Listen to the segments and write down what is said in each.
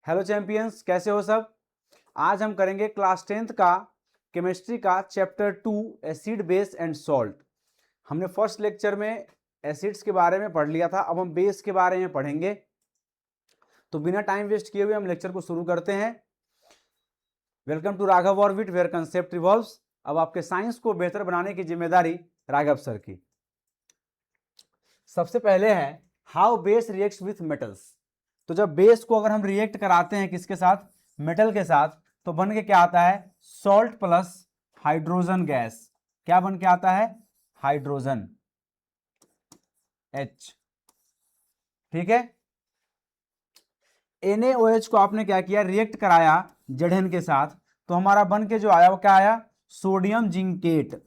Hello champions, कैसे हो सब। आज हम करेंगे क्लास 10th का केमिस्ट्री का chapter 2 acid base and salt. हमने फर्स्ट लेक्चर में एसिड्स के बारे में पढ़ लिया था, अब हम बेस के बारे में पढ़ेंगे। तो बिना टाइम वेस्ट किए हुए हम लेक्चर को शुरू करते हैं। Welcome to Raghav orbit where concept revolves. अब आपके साइंस को बेहतर बनाने की जिम्मेदारी राघव सर की। सबसे पहले है how base reacts with metals. तो जब बेस को अगर हम रिएक्ट कराते हैं किसके साथ, मेटल के साथ, तो बन के क्या आता है, सॉल्ट प्लस हाइड्रोजन गैस। क्या बन के आता है, हाइड्रोजन H। ठीक है, NaOH को आपने क्या किया, रिएक्ट कराया Zn के साथ, तो हमारा बन के जो आया वो क्या आया, sodium zincate.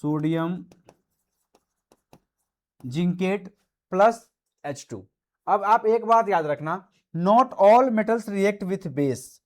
Sodium zincate plus H2। अब आप एक बात याद रखना, not all metals react with base.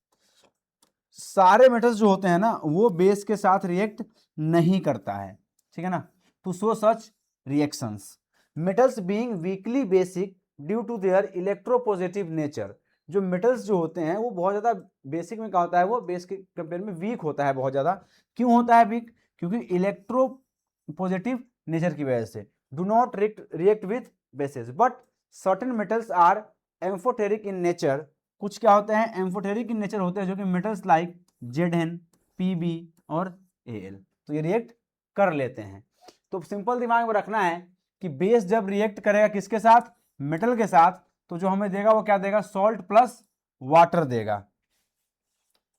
सारे मेटल्स जो होते हैं ना वो बेस के साथ रिएक्ट नहीं करता है, ठीक है ना। To show such reactions, metals being weakly basic due to their electropositive nature. जो मेटल्स जो होते हैं वो बहुत ज्यादा बेसिक में क्या होता है, वो बेस के कंपेयर में वीक होता है बहुत ज्यादा। क्यों होता है वीक, क्योंकि इलेक्ट्रोपॉजिटिव नेचर की वजह से। Do not react with bases, but certain metals are amphoteric in nature. कुछ क्या होते हैं, एम्फोटेरिक इन नेचर होते हैं, जो कि मेटल्स लाइक Zn, Pb और Al, तो ये रिएक्ट कर लेते हैं। तो सिंपल दिमाग में रखना है कि बेस जब रिएक्ट करेगा किसके साथ, मेटल के साथ, तो जो हमें देगा वो क्या देगा, सॉल्ट प्लस वाटर देगा।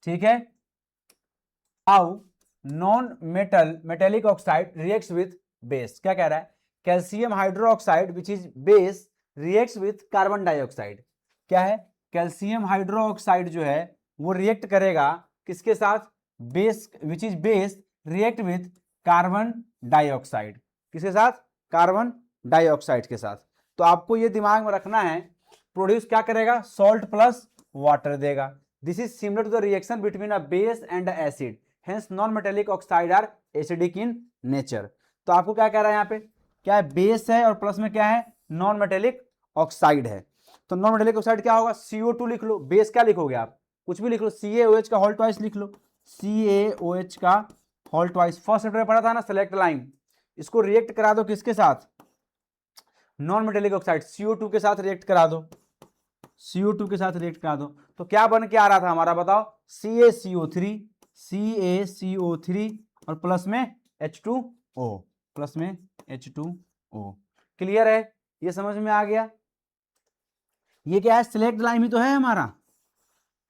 ठीक है, how non metallic oxide reacts with base. क्या कह रहा है, calcium hydroxide which is base reacts with carbon dioxide. क्या है, कैल्शियम हाइड्रोक्साइड जो है वो रिएक्ट करेगा किसके साथ, base which is base react with carbon dioxide. किसके साथ, कार्बन डाइऑक्साइड के साथ। तो आपको ये दिमाग में रखना है, प्रोड्यूस क्या करेगा, सॉल्ट प्लस वाटर देगा। This is similar to the reaction between a base and acid, hence non metallic oxide are acidic in nature. तो आपको क्या कह रहा है यहाँ पे, क्या है, बेस है और प्लस में क्या है, नॉन मेटेलिक ऑक्साइड है। तो नॉन मेटेलिक ऑक्साइड क्या होगा, CO2 लिख लो। बेस क्या लिखोगे आप, कुछ भी लिख लो, CaOH का होल ट्वाइस लिख लो, CaOH का होल ट्वाइस। फर्स्ट चैप्टर में पढ़ा था ना, सेलेक्ट लाइन। इसको रिएक्ट करा दो किसके साथ, नॉन मेटेलिक ऑक्साइड CO2 के साथ रिएक्ट करा दो, CO2 के साथ रिएक्ट करा दो। तो क्या बन के आ रहा था हमारा, बताओ, CaCO3 और प्लस में H2O, प्लस में H2O। क्लियर है, ये समझ में आ गया। ये क्या है, सिलेक्ट लाइन ही तो है हमारा।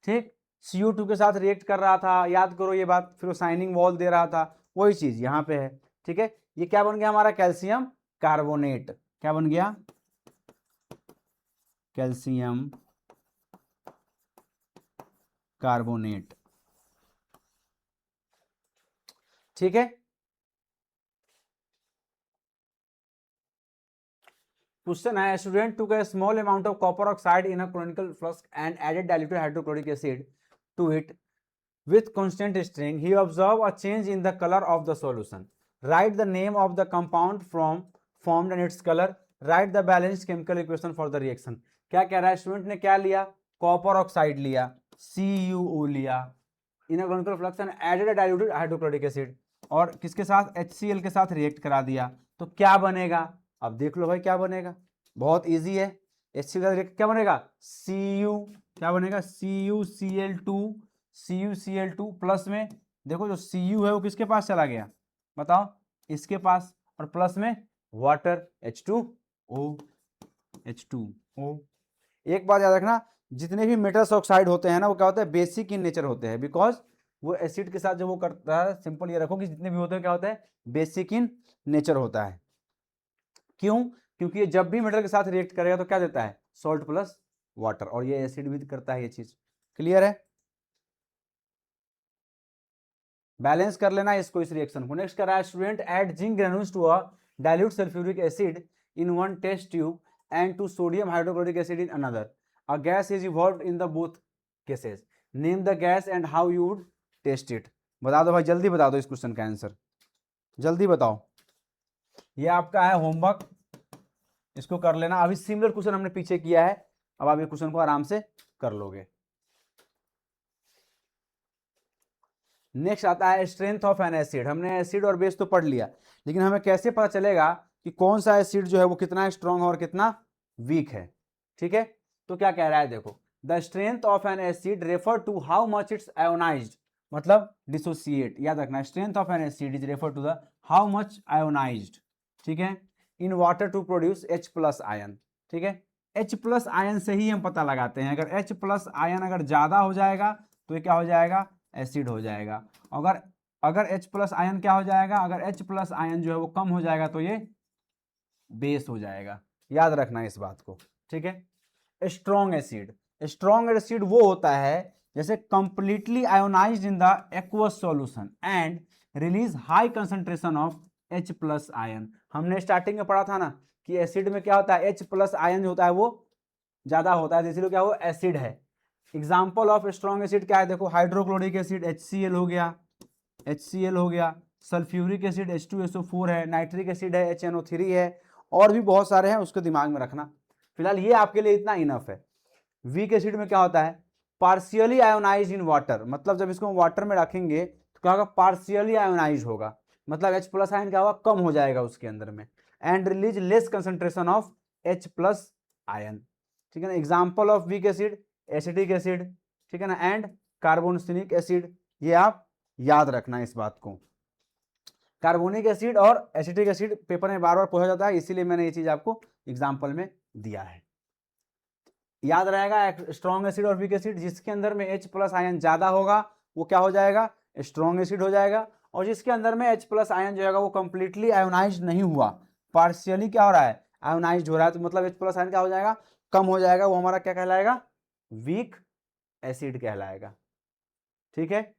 ठीक, CO2 के साथ रिएक्ट कर रहा था, याद करो ये बात, फिर वो साइनिंग वॉल दे रहा था, वही चीज यहाँ पे है। ठीक है, ये क्या बन गया हमारा, कैल्शियम कार्बोनेट। क्या बन गया, कैल्शियम कार्बोनेट। ठीक है, क्वेश्चन है, student took a small amount of copper oxide in a conical flask and added diluted hydrochloric acid to it with constant stirring. He observed a change in the color of the solution. Write the name of the compound formed and its color. Write the balanced chemical equation for the reaction. क्या कह रहा है, student ने क्या लिया, copper oxide लिया, CuO लिया, इन अ conical flask and added a diluted hydrochloric acid, और किसके साथ, HCl के साथ रिएक्ट करा दिया। तो क्या बनेगा, अब देख लो भाई क्या बनेगा, बहुत इजी है। HCl क्या बनेगा, Cu, क्या बनेगा, CuCl2 प्लस में, देखो जो Cu है वो किसके पास चला गया, बताओ, इसके पास, और प्लस में वाटर H2O। एक बात याद रखना, जितने भी मेटल्स ऑक्साइड होते हैं ना वो क्या होता है, बेसिक इन नेचर होते हैं, बिकॉज वो एसिड के साथ जब वो करता है, सिंपल ये रखो कि जितने भी होते हैं क्या होता है, बेसिक इन नेचर होता है। क्यों, क्योंकि ये जब भी मेटल के साथ रिएक्ट करेगा तो क्या देता है, सॉल्ट प्लस वाटर, और ये एसिड भी करता है ये चीज। क्लियर है, बैलेंस कर लेना इसको, इस रिएक्शन को। नेक्स्ट कर रहा है, student add zinc granules to a dilute sulphuric acid in one test tube and to sodium hydrochloric acid in another. A gas is evolved in the both cases. Name the gas and how you would test it. बता दो भाई, जल्दी बता दो इस question का answer, जल्दी बताओ। ये आपका है होमवर्क, इसको कर लेना। अभी सिमिलर क्वेश्चन हमने पीछे किया है, अब आप ये क्वेश्चन को आराम से कर लोगे। नेक्स्ट आता है स्ट्रेंथ ऑफ एन एसिड। हमने एसिड और बेस तो पढ़ लिया, लेकिन हमें कैसे पता चलेगा कि कौन सा एसिड जो है वो कितना स्ट्रॉन्ग है और कितना वीक है। ठीक है, तो क्या कह रहा है देखो, the strength of an acid refer to how much it's ionised, मतलब डिसोसिएट, याद रखना, strength of an acid is refer to the how much ionised, ठीक है, in water to produce H plus ion. ठीक है, H प्लस आयन से ही हम पता लगाते हैं, अगर H प्लस आयन अगर ज्यादा हो जाएगा तो ये क्या हो जाएगा, एसिड हो जाएगा। अगर अगर H प्लस आयन क्या हो जाएगा, अगर H प्लस आयन जो है वो कम हो जाएगा तो ये बेस हो जाएगा। याद रखना इस बात को। ठीक है, स्ट्रॉन्ग एसिड, स्ट्रॉन्ग एसिड वो होता है जैसे completely ionised in the aqueous solution and release high concentration of H plus ion. हमने स्टार्टिंग में पढ़ा था ना कि एसिड में क्या होता है, H प्लस आयन जो होता है वो ज्यादा होता है, इसलिए क्या वो एसिड है। एग्जाम्पल ऑफ स्ट्रॉन्ग एसिड क्या है, देखो हाइड्रोक्लोरिक एसिड HCl हो गया, HCl हो गया, सल्फ्यूरिक एसिड H2SO4 है, नाइट्रिक एसिड है HNO3 है, और भी बहुत सारे हैं, उसको दिमाग में रखना। फिलहाल ये आपके लिए इतना इनफ है। वीक एसिड में क्या होता है, पार्शियली आयोनाइज इन वाटर, मतलब जब इसको वाटर में रखेंगे तो क्या होगा, पार्शियली आयोनाइज होगा, मतलब H प्लस आयन क्या होगा, कम हो जाएगा उसके अंदर में, and release less concentration of H plus ion. ठीक है ना, example of weak acid acetic acid, ठीक है ना, एंड कार्बोनिक एसिड। ये आप याद रखना इस बात को। कार्बोनिक एसिड और एसिटिक एसिड पेपर में बार बार पूछा जाता है, इसीलिए मैंने ये चीज आपको एग्जाम्पल में दिया है। याद रहेगा, स्ट्रॉन्ग एसिड और वीक एसिड, जिसके अंदर में H प्लस आयन ज्यादा होगा वो क्या हो जाएगा, स्ट्रॉन्ग एसिड हो जाएगा, और जिसके अंदर में H प्लस आयन जो है वो कंप्लीटली आयोनाइज नहीं हुआ, पार्शियली क्या हो रहा है, आयोनाइज हो रहा है, तो मतलब H प्लस आयन क्या हो जाएगा, कम हो जाएगा, वो हमारा क्या कहलाएगा, वीक एसिड कहलाएगा। ठीक है,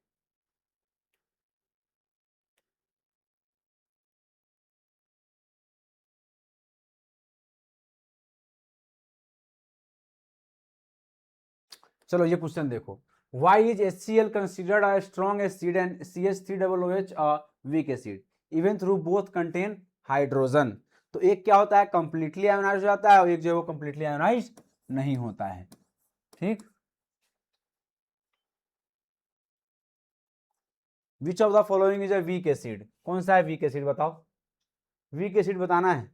चलो ये क्वेश्चन देखो, why is HCl considered a strong acid and CH3OH a weak acid even through both contain hydrogen. तो एक क्या होता है, कंप्लीटली आयोनाइज हो जाता है, और एक जो है वो कंप्लीटली आयोनाइज नहीं होता है। ठीक, which of the following is a weak acid, कौन सा है वीक एसिड बताओ, वीक एसिड बताना है।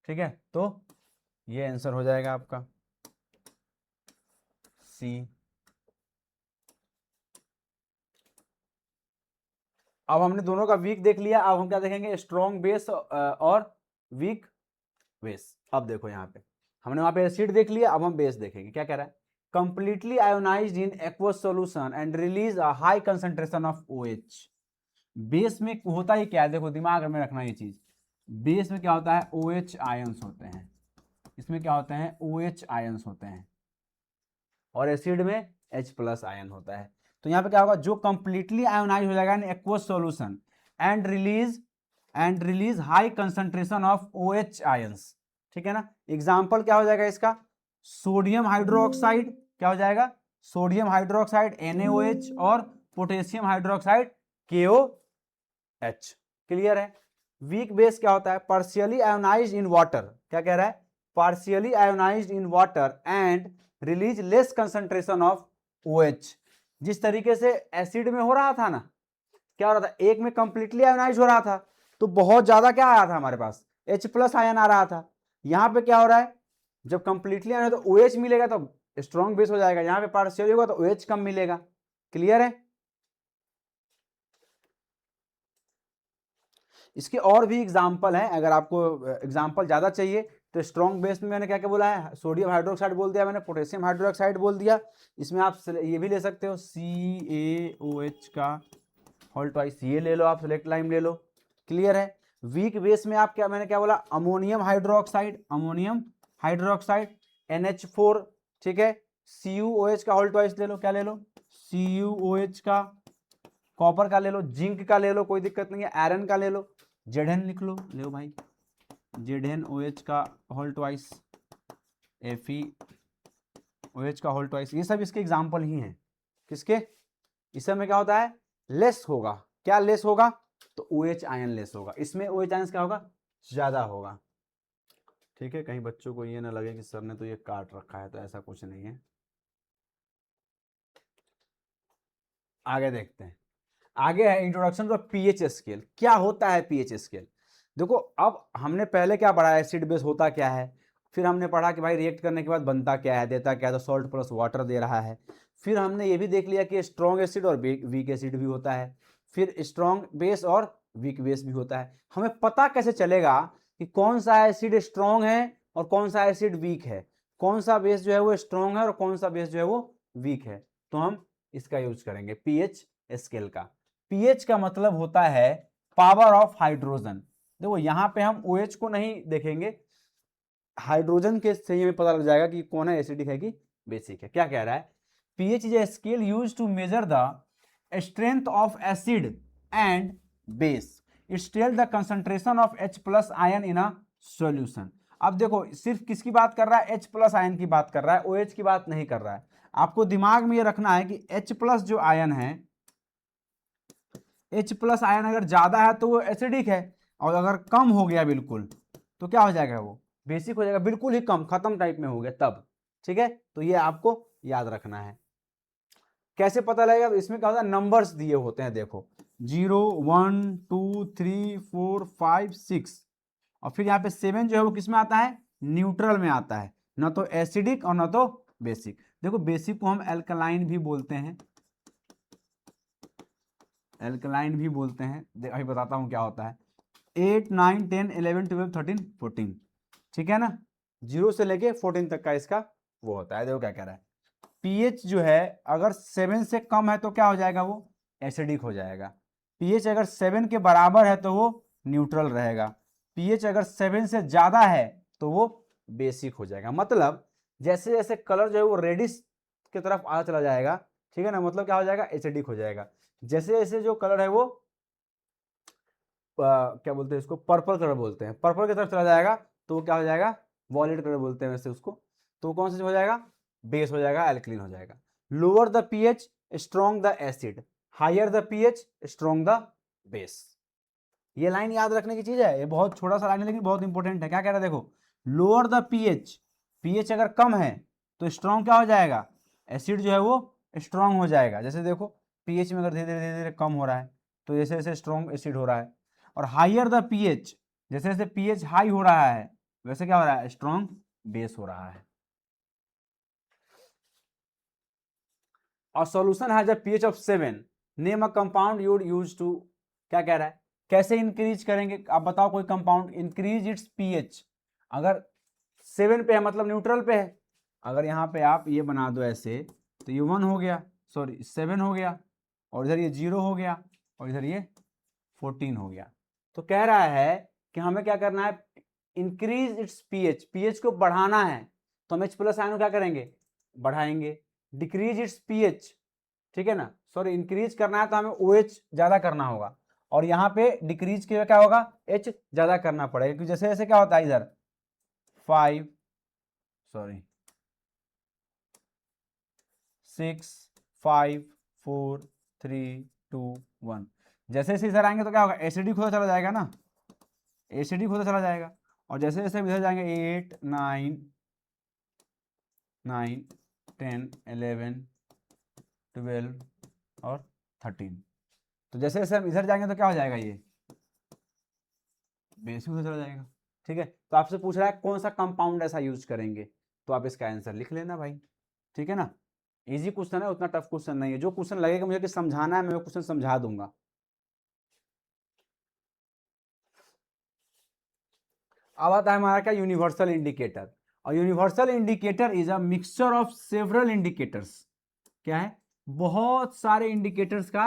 ठीक है, तो ये आंसर हो जाएगा आपका सी। अब हमने दोनों का वीक देख लिया, अब हम क्या देखेंगे, स्ट्रॉन्ग बेस और वीक बेस। अब देखो यहाँ पे हमने वहां पे एसिड देख लिया, अब हम बेस देखेंगे। क्या कह रहा है, completely ionised in aqueous solution and release a high concentration of OH। Base में होता ही क्या है, देखो दिमाग में रखना ये चीज, बेस में क्या होता है, OH आयंस होते हैं, इसमें क्या होते हैं, OH आयंस होते हैं, और एसिड में H प्लस आयन होता है। तो यहाँ पे क्या होगा, जो कंप्लीटली आयोनाइज हो जाएगा इन aqueous solution and release high concentration of OH ions. ठीक है ना, एग्जाम्पल क्या हो जाएगा इसका, सोडियम हाइड्रोक्साइड, क्या हो जाएगा, सोडियम हाइड्रोक्साइड NaOH, और पोटेशियम हाइड्रोक्साइड KOH। क्लियर है। वीक बेस क्या होता है, पार्शियली आयोनाइज्ड इन वाटर, क्या कह रहा है, partially ionised in water and release less concentration of OH। जिस तरीके से एसिड में हो रहा था ना, क्या हो रहा था, एक में कंप्लीटली आयोनाइज हो रहा था तो बहुत ज्यादा क्या आया था हमारे पास, H प्लस आयन आ रहा था। यहां पे क्या हो रहा है, जब कंप्लीटली आयन तो OH मिलेगा तो स्ट्रॉन्ग बेस हो जाएगा, यहां पे पार्शियली होगा तो OH कम मिलेगा। क्लियर है। इसके और भी एग्जाम्पल हैं, अगर आपको एग्जाम्पल ज्यादा चाहिए तो स्ट्रॉन्ग बेस में मैंने क्या क्या बोला है, सोडियम हाइड्रोक्साइड बोल दिया मैंने, पोटेशियम हाइड्रोक्साइड बोल दिया, इसमें आप ये भी ले सकते हो CaOH का होल ट्वाइस, ये ले लो आप, सेलेक्ट लाइम ले लो। क्लियर है। वीक बेस में आप क्या, मैंने क्या बोला, अमोनियम हाइड्रोक्साइड NH4, ठीक है, CuOH का होल ट्वाइस ले लो, क्या ले लो, CuOH का, कॉपर का ले लो, जिंक का ले लो, कोई दिक्कत नहीं है, आयरन का ले लो, Zn लिख लो भाई, ZnOH का होल ट्वाइस, FeOH का होल ट्वाइस, ये सब इसके एग्जाम्पल ही हैं। किसके, इस समय क्या होता है, लेस होगा, क्या लेस होगा, तो OH आयन लेस होगा, इसमें OH आयन क्या होगा, ज्यादा होगा। ठीक है, कहीं बच्चों को ये ना लगे कि सर ने तो ये काट रखा है, तो ऐसा कुछ नहीं है। आगे देखते हैं। आगे है इंट्रोडक्शन टू पीएच स्केल। क्या होता है पीएच स्केल? देखो, अब हमने पहले क्या पढ़ा, एसिड बेस होता क्या है, फिर हमने पढ़ा कि भाई रिएक्ट करने के बाद बनता क्या है, देता क्या है, तो सॉल्ट प्लस वाटर दे रहा है। फिर हमने ये भी देख लिया कि स्ट्रॉन्ग एसिड और वीक एसिड भी होता है, फिर स्ट्रॉन्ग बेस और वीक बेस भी होता है। हमें पता कैसे चलेगा कि कौन सा एसिड स्ट्रॉन्ग है और कौन सा एसिड वीक है, कौन सा बेस जो है वो स्ट्रॉन्ग है और कौन सा बेस जो है वो वीक है? तो हम इसका यूज करेंगे पीएच स्केल का। पीएच का मतलब होता है पावर ऑफ हाइड्रोजन। देखो यहां पे हम OH को नहीं देखेंगे, हाइड्रोजन के से हमें पता लग जाएगा कि कौन है, एसिडिक है कि बेसिक है। क्या कह रहा है? PH is a scale used to measure the strength of acid and base. It's tell the concentration of H plus ion in a solution. अब देखो सिर्फ किसकी बात कर रहा है? H प्लस आयन की बात कर रहा है, OH की बात नहीं कर रहा है। आपको दिमाग में ये रखना है कि H प्लस जो आयन है, H प्लस आयन अगर ज्यादा है तो वो एसिडिक है, और अगर कम हो गया बिल्कुल तो क्या हो जाएगा? वो बेसिक हो जाएगा। बिल्कुल ही कम, खत्म टाइप में हो गया तब। ठीक है, तो ये आपको याद रखना है। कैसे पता लगेगा? तो इसमें क्या होता है, नंबर्स दिए होते हैं, देखो 0 1 2 3 4 5 6, और फिर यहाँ पे 7 जो है वो किस में आता है? न्यूट्रल में आता है, ना तो एसिडिक और ना तो बेसिक। देखो बेसिक को हम एल्कलाइन भी बोलते हैं, एल्कलाइन भी बोलते हैं। अभी बताता हूँ क्या होता है। 8 9 10 11 12 13 14, ठीक है ना, 0 से लेके 14 तक का इसका वो होता है। देखो क्या कह रहा है, पीएच जो है अगर 7 से कम है तो क्या हो जाएगा? वो एसिडिक हो जाएगा। पीएच अगर 7 के बराबर है तो वो न्यूट्रल रहेगा। पीएच अगर 7 से ज्यादा है तो वो बेसिक हो जाएगा। मतलब जैसे जैसे कलर जो है वो रेडिश की तरफ आ चला जाएगा, ठीक है ना, मतलब क्या हो जाएगा? एसिडिक हो जाएगा। जैसे जैसे जो कलर है वो क्या बोलते हैं इसको, पर्पल कलर बोलते हैं, पर्पल की तरफ चला जाएगा तो वो क्या हो जाएगा? वॉयलेट कलर बोलते हैं वैसे उसको। तो वो कौन सा हो जाएगा? बेस हो जाएगा, एल्कलीन हो जाएगा। Lower the pH strong the acid, higher the pH strong the base. ये लाइन याद रखने की चीज है, ये बहुत छोटा सा लाइन है लेकिन बहुत इंपॉर्टेंट है। क्या कह रहा है देखो, लोअर द पीएच, पीएच अगर कम है तो स्ट्रॉन्ग क्या हो जाएगा? एसिड जो है वो स्ट्रॉन्ग हो जाएगा। जैसे देखो पीएच में अगर धीरे धीरे धीरे धीरे कम हो रहा है तो जैसे जैसे स्ट्रॉन्ग एसिड हो रहा है। और हायर द पीएच, जैसे जैसे पीएच हाई हो रहा है वैसे क्या हो रहा है? स्ट्रॉन्ग बेस हो रहा है। और solution has a pH of 7, name a compound you would use to. क्या कह रहा है? कैसे इंक्रीज करेंगे? आप बताओ कोई कंपाउंड। इंक्रीज इट्स पीएच, अगर 7 पे है मतलब न्यूट्रल पे है। अगर यहाँ पे आप ये बना दो ऐसे तो ये 1 हो गया, सॉरी 7 हो गया, और इधर ये 0 हो गया, और इधर ये 14 हो गया। तो कह रहा है कि हमें क्या करना है? इंक्रीज इट्स पीएच, पीएच को बढ़ाना है। तो हम H प्लस आयन को क्या करेंगे? बढ़ाएंगे। डिक्रीज इट्स पीएच, ठीक है ना, सॉरी इंक्रीज करना है तो हमें OH ज्यादा करना होगा, और यहाँ पे डिक्रीज के क्या होगा? H ज्यादा करना पड़ेगा, क्योंकि जैसे जैसे क्या होता है इधर 5 सॉरी 6 5 4 3 2 1, जैसे जैसे इधर आएंगे तो क्या होगा? एसिडिक होता चला जाएगा ना, एसिडिक होता चला जाएगा। और जैसे जैसे इधर जाएंगे 8 9 9 10 11 12 और 13, तो जैसे जैसे हम इधर जाएंगे तो क्या हो जाएगा? ये बेसिक होता चला जाएगा। ठीक है, तो आपसे पूछ रहा है कौन सा कंपाउंड ऐसा यूज करेंगे, तो आप इसका आंसर लिख लेना भाई। ठीक है ना, इजी क्वेश्चन है, उतना टफ क्वेश्चन नहीं है। जो क्वेश्चन लगेगा मुझे कि समझाना है, मैं वो क्वेश्चन समझा दूंगा। अब आता है हमारा क्या? Universal indicator. और universal indicator is a mixture of several indicators. क्या है? बहुत सारे इंडिकेटर्स का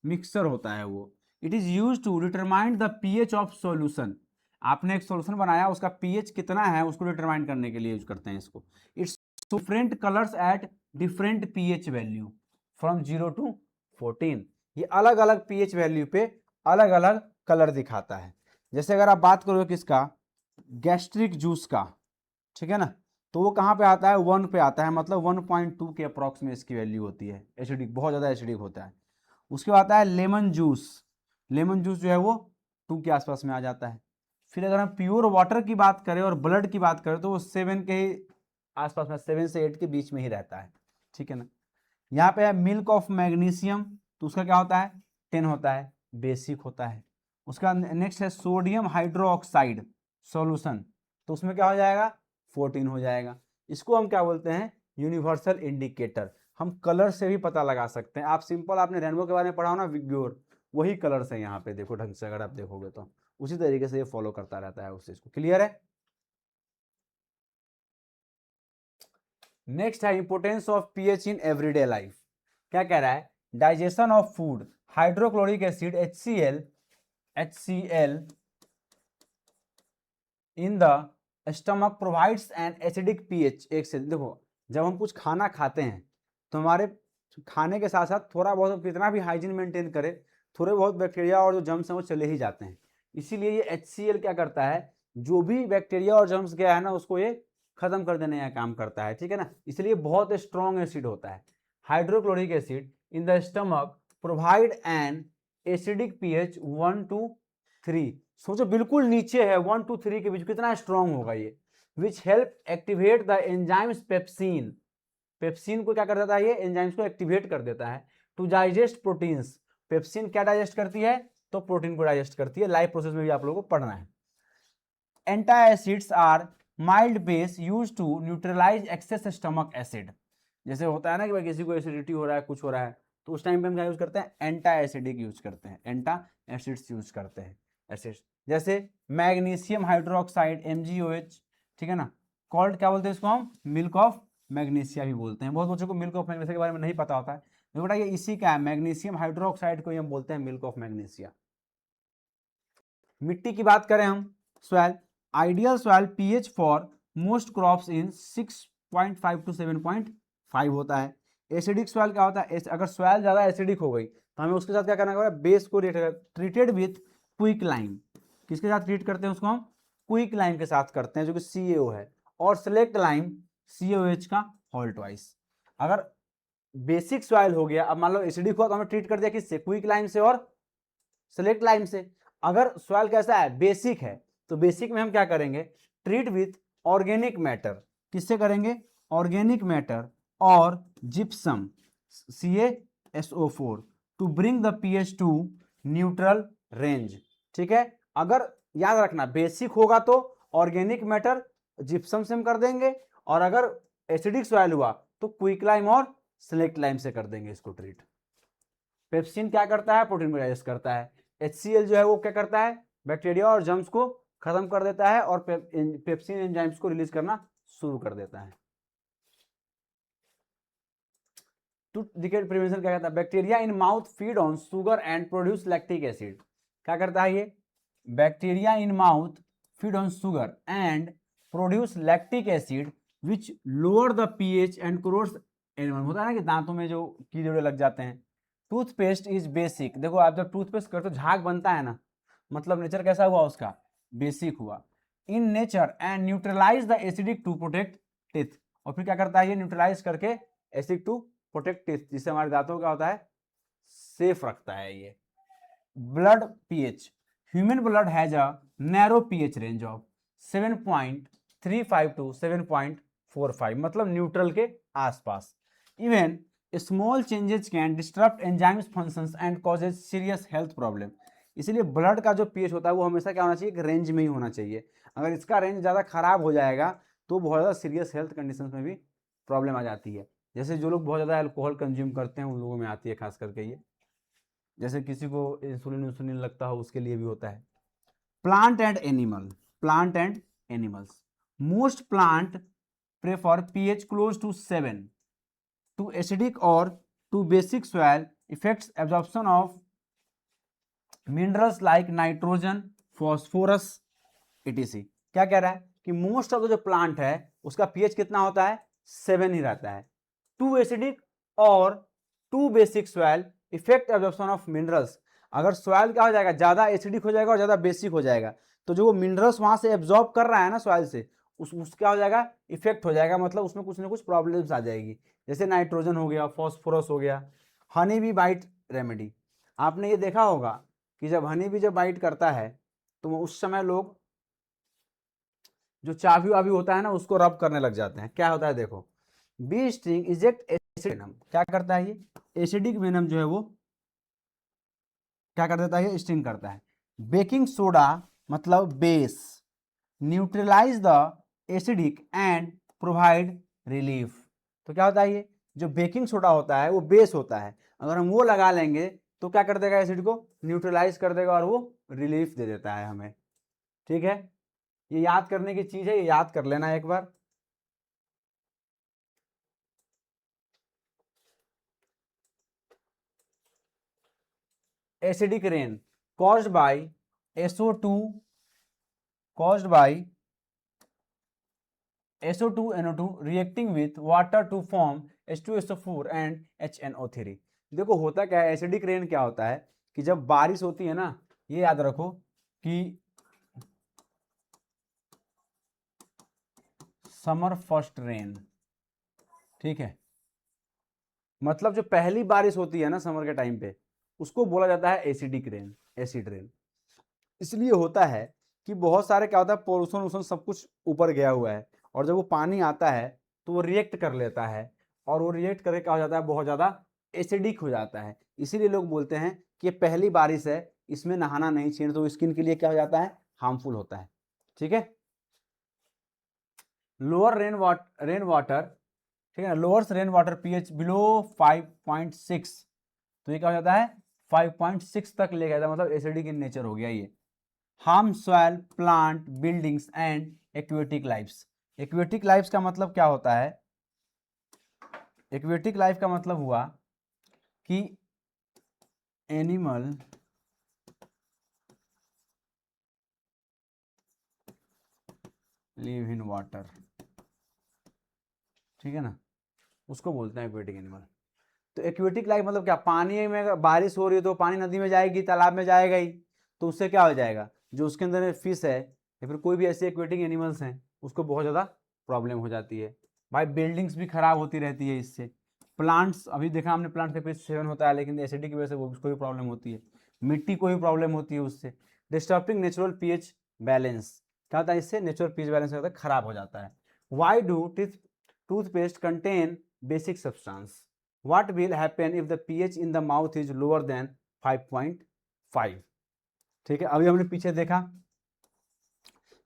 मिक्सचर होता है वो। It is use to determine the pH of solution. आपने एक सॉल्यूशन बनाया, उसका पीएच कितना है उसको डिटरमाइन करने के लिए यूज करते हैं इसको। It's different colours at different pH value from 0 to 14। ये अलग अलग पीएच वैल्यू पे अलग अलग कलर दिखाता है। जैसे अगर आप बात करो किसका, गैस्ट्रिक जूस का, ठीक है ना, तो वो कहाँ पे आता है? 1 पे आता है, मतलब 1.2 के अप्रॉक्स में इसकी वैल्यू होती है। एसिडिक, बहुत ज़्यादा एसिडिक होता है। उसके बाद आता है लेमन जूस। लेमन जूस जो है वो 2 के आसपास में आ जाता है। फिर अगर हम प्योर वाटर की बात करें और ब्लड की बात करें तो वो 7 के ही आसपास में, 7 से 8 के बीच में ही रहता है, ठीक है ना। यहाँ पे है मिल्क ऑफ मैग्नीशियम, तो उसका क्या होता है 10 होता है, बेसिक होता है। उसका नेक्स्ट है सोडियम हाइड्रोक्साइड सॉल्यूशन, तो उसमें क्या हो जाएगा 14 हो जाएगा। इसको हम क्या बोलते हैं यूनिवर्सल इंडिकेटर। हम कलर से भी पता लगा सकते हैं। आप सिंपल आपने रेनबो के बारे में पढ़ा हो ना विग्योर, वही कलर्स है यहाँ पे, देखो ढंग से अगर आप देखोगे तो उसी तरीके से ये फॉलो करता रहता है उस चीज को। क्लियर है। नेक्स्ट है importance of pH in everyday life. क्या कह रहा है digestion of food, hydrochloric acid HCl in the stomach provides an acidic pH. एक से देखो जब हम कुछ खाना खाते हैं तो हमारे खाने के साथ साथ थोड़ा बहुत कितना भी हाइजीन मेंटेन करे, थोड़े बहुत बैक्टीरिया और जो जर्म्स हैं वो चले ही जाते हैं। इसीलिए ये HCl क्या करता है, जो भी बैक्टीरिया और जर्म्स गया है ना उसको ये खत्म कर देने का काम करता है, ठीक है ना। इसलिए बहुत स्ट्रॉन्ग एसिड होता है। Hydrochloric acid in the stomach provide an acidic pH 1 to 3। सोचो बिल्कुल नीचे है 1 to 3 के बीच, कितना स्ट्रॉन्ग होगा ये। Which help activate the enzymes pepsin, pepsin को क्या कर देता है ये एंजाइम्स को एक्टिवेट कर देता है। टू डाइजेस्ट प्रोटीन्स, पेप्सिन क्या डाइजेस्ट करती है तो प्रोटीन को डाइजेस्ट करती है। लाइव प्रोसेस में भी आप लोगों को पढ़ना है। Antacids are mild base use to neutralise excess stomach acid. जैसे होता है ना कि भाई किसी को एसिडिटी हो रहा है, कुछ हो रहा है, तो उस टाइम पे हम क्या यूज करते हैं एंटा एसिडिक यूज करते हैं, एंटा एसिड्स यूज करते हैं एसिड्स। जैसे मैग्नीशियम हाइड्रोक्साइड MgOH, ठीक है ना, कॉल्ड क्या बोलते हैं इसको हम मिल्क ऑफ मैग्नीशिया भी बोलते हैं। बहुत बच्चों को मिल्क ऑफ मैग्नीशिया के बारे में नहीं पता होता है, तो बेटा ये इसी का है, मैग्नीशियम हाइड्रोक्साइड को हम बोलते हैं मिल्क ऑफ मैग्नीशिया। मिट्टी की बात करें हम, soil ideal soil pH for most crops in 6.5 to 7.5 होता है। एसिडिक सॉइल क्या होता है, अगर सॉइल ज्यादा एसिडिक हो गई तो हमें उसके साथ क्या करना होगा, बेस को ट्रीटेड विथ क्विक लाइम। किसके साथ ट्रीट करते हैं उसको हम क्विक लाइम के साथ करते हैं जो कि CaO है, और सेलेक्ट लाइम CaOH का होल ट्वाइस। अगर बेसिक सॉइल हो गया, अब मान लो एसिडिक हुआ तो हमें ट्रीट कर दिया किससे क्विक लाइम से और सेलेक्ट लाइम से। अगर सॉइल कैसा है बेसिक है तो बेसिक में हम क्या करेंगे ट्रीट विथ ऑर्गेनिक मैटर। किससे करेंगे ऑर्गेनिक मैटर और gypsum CaSO4 to bring the pH to neutral range, ठीक है। अगर याद रखना बेसिक होगा तो ऑर्गेनिक मैटर जिप्सम से हम कर देंगे, और अगर एसिडिक सॉइल हुआ तो क्विक लाइम और सेलेक्ट लाइम से कर देंगे इसको ट्रीट। पेप्सिन क्या करता है प्रोटीन को डाइजेस्ट करता है। HCl जो है वो क्या करता है बैक्टीरिया और जर्म्स को खत्म कर देता है और पेप्सिन एंजाइम्स को रिलीज करना शुरू कर देता है। टू डिकेट प्रिवेंशन क्या कहता है, bacteria in mouth feed on sugar and produce lactic acid. क्या करता है ये bacteria in mouth feed on sugar and produce lactic acid which lower the pH and crores animal. होता है ना कि दांतों में जो कीड़े लग जाते हैं। टूथपेस्ट इज बेसिक, देखो आप जब टूथपेस्ट करते हो झाग बनता है ना, मतलब नेचर कैसा हुआ उसका बेसिक हुआ in nature and neutralise the acidic to protect teeth. और फिर क्या करता है ये न्यूट्रलाइज करके एसिड टू प्रोटेक्ट टीथ, जिससे हमारे दांतों का होता है सेफ रखता है ये। Blood pH, human blood has a narrow pH range of 7.35 to 7.45, मतलब न्यूट्रल के आसपास। Even small changes can disturb enzymes functions and causes serious health problem. इसलिए ब्लड का जो पीएच होता है वो हमेशा क्या होना चाहिए, एक रेंज में ही होना चाहिए। अगर इसका रेंज ज़्यादा खराब हो जाएगा तो बहुत ज़्यादा सीरियस हेल्थ कंडीशन में भी प्रॉब्लम आ जाती है। जैसे जो लोग बहुत ज़्यादा अल्कोहल कंज्यूम करते हैं उन लोगों में आती है खास करके ये, जैसे किसी को इंसुलिन लगता हो उसके लिए भी होता है। Plant and animal, plant and animals, most plant prefer pH close to 7 to acidic और to basic soil effects absorption of minerals like nitrogen phosphorus etc। क्या कह रहा है कि मोस्ट ऑफ द जो प्लांट है उसका पीएच कितना होता है 7 ही रहता है। टू एसिडिक और to basic soil effect absorption of minerals. अगर सॉइल क्या हो जाएगा ज्यादा एसिडिक हो जाएगा और ज्यादा बेसिक हो जाएगा तो जो वो मिनरल्स वहां से एब्जॉर्ब कर रहा है ना सॉइल से उस क्या हो जाएगा इफेक्ट हो जाएगा, मतलब उसमें कुछ ना कुछ प्रॉब्लम्स आ जाएगी। जैसे नाइट्रोजन हो गया, फॉस्फोरस हो गया। हनी बी बाइट रेमेडी, आपने ये देखा होगा कि जब हनी बी जब बाइट करता है तो उस समय लोग जो चाबी वाबी होता है ना उसको रब करने लग जाते हैं। क्या होता है देखो, bee sting eject acid venom, क्या करता है ये एसिडिक वेनम जो है वो क्या कर देता है, ये स्टिंग करता है। बेकिंग सोडा मतलब base neutralise the acidic and provide relief. तो क्या होता है, ये जो बेकिंग सोडा होता है वो बेस होता है, अगर हम वो लगा लेंगे तो क्या कर देगा, एसिड को न्यूट्रलाइज कर देगा और वो रिलीफ दे देता है हमें। ठीक है, ये याद करने की चीज है, ये याद कर लेना एक बार। Acidic rain caused by SO2 caused by SO2 NO2 reacting with water to form H2SO4 and HNO3। देखो होता क्या है, एसिडिक रेन क्या होता है कि जब बारिश होती है ना, ये याद रखो कि समर फर्स्ट रेन, ठीक है, मतलब जो पहली बारिश होती है ना समर के टाइम पे, उसको बोला जाता है एसिडिक रेन, एसिड रेन। इसलिए होता है कि बहुत सारे क्या होता है, पोल्यूशन वोल्यूशन सब कुछ ऊपर गया हुआ है, और जब वो पानी आता है तो वो रिएक्ट कर लेता है, और वो रिएक्ट करके क्या हो जाता है, बहुत ज़्यादा एसिडिक हो जाता है। इसीलिए लोग बोलते हैं कि ये पहली बारिश है, इसमें नहाना नहीं चाहिए, तो स्किन के लिए क्या हो जाता है, हार्मफुल होता है। ठीक है, लोअर रेन वाटर, ठीक है ना, lowers rain water pH below 5.6, तो ये क्या हो जाता है, 5.6 तक ले गया था, मतलब एसिडिक इन नेचर हो गया ये। Harm soil plant buildings and aquatic lifes. Aquatic lifes का मतलब क्या होता है, एक्वेटिक लाइफ का मतलब हुआ कि एनिमल लिव इन वाटर, ठीक है ना, उसको बोलते हैं एक्वेटिक एनिमल। तो एक्वेटिक लाइफ मतलब क्या, पानी में अगर बारिश हो रही है तो पानी नदी में जाएगी, तालाब में जाएगा ही, तो उससे क्या हो जाएगा, जो उसके अंदर फिश है या फिर कोई भी ऐसे एक्वेटिक एनिमल्स हैं उसको बहुत ज़्यादा प्रॉब्लम हो जाती है। भाई बिल्डिंग्स भी खराब होती रहती है इससे, प्लांट्स अभी देखा हमने, प्लांट का पीएच 7 होता है, लेकिन एसिडिक की वजह से वो उसको भी प्रॉब्लम होती है, मिट्टी को भी प्रॉब्लम होती है उससे। डिस्टर्बिंग नेचुरल पीएच बैलेंस, क्या होता है इससे, नेचुरल पीएच बैलेंस होता है, खराब हो जाता है। Why do toothpaste contain basic substance, what will happen if the pH in the mouth is lower than 5.5। ठीक है, अभी हमने पीछे देखा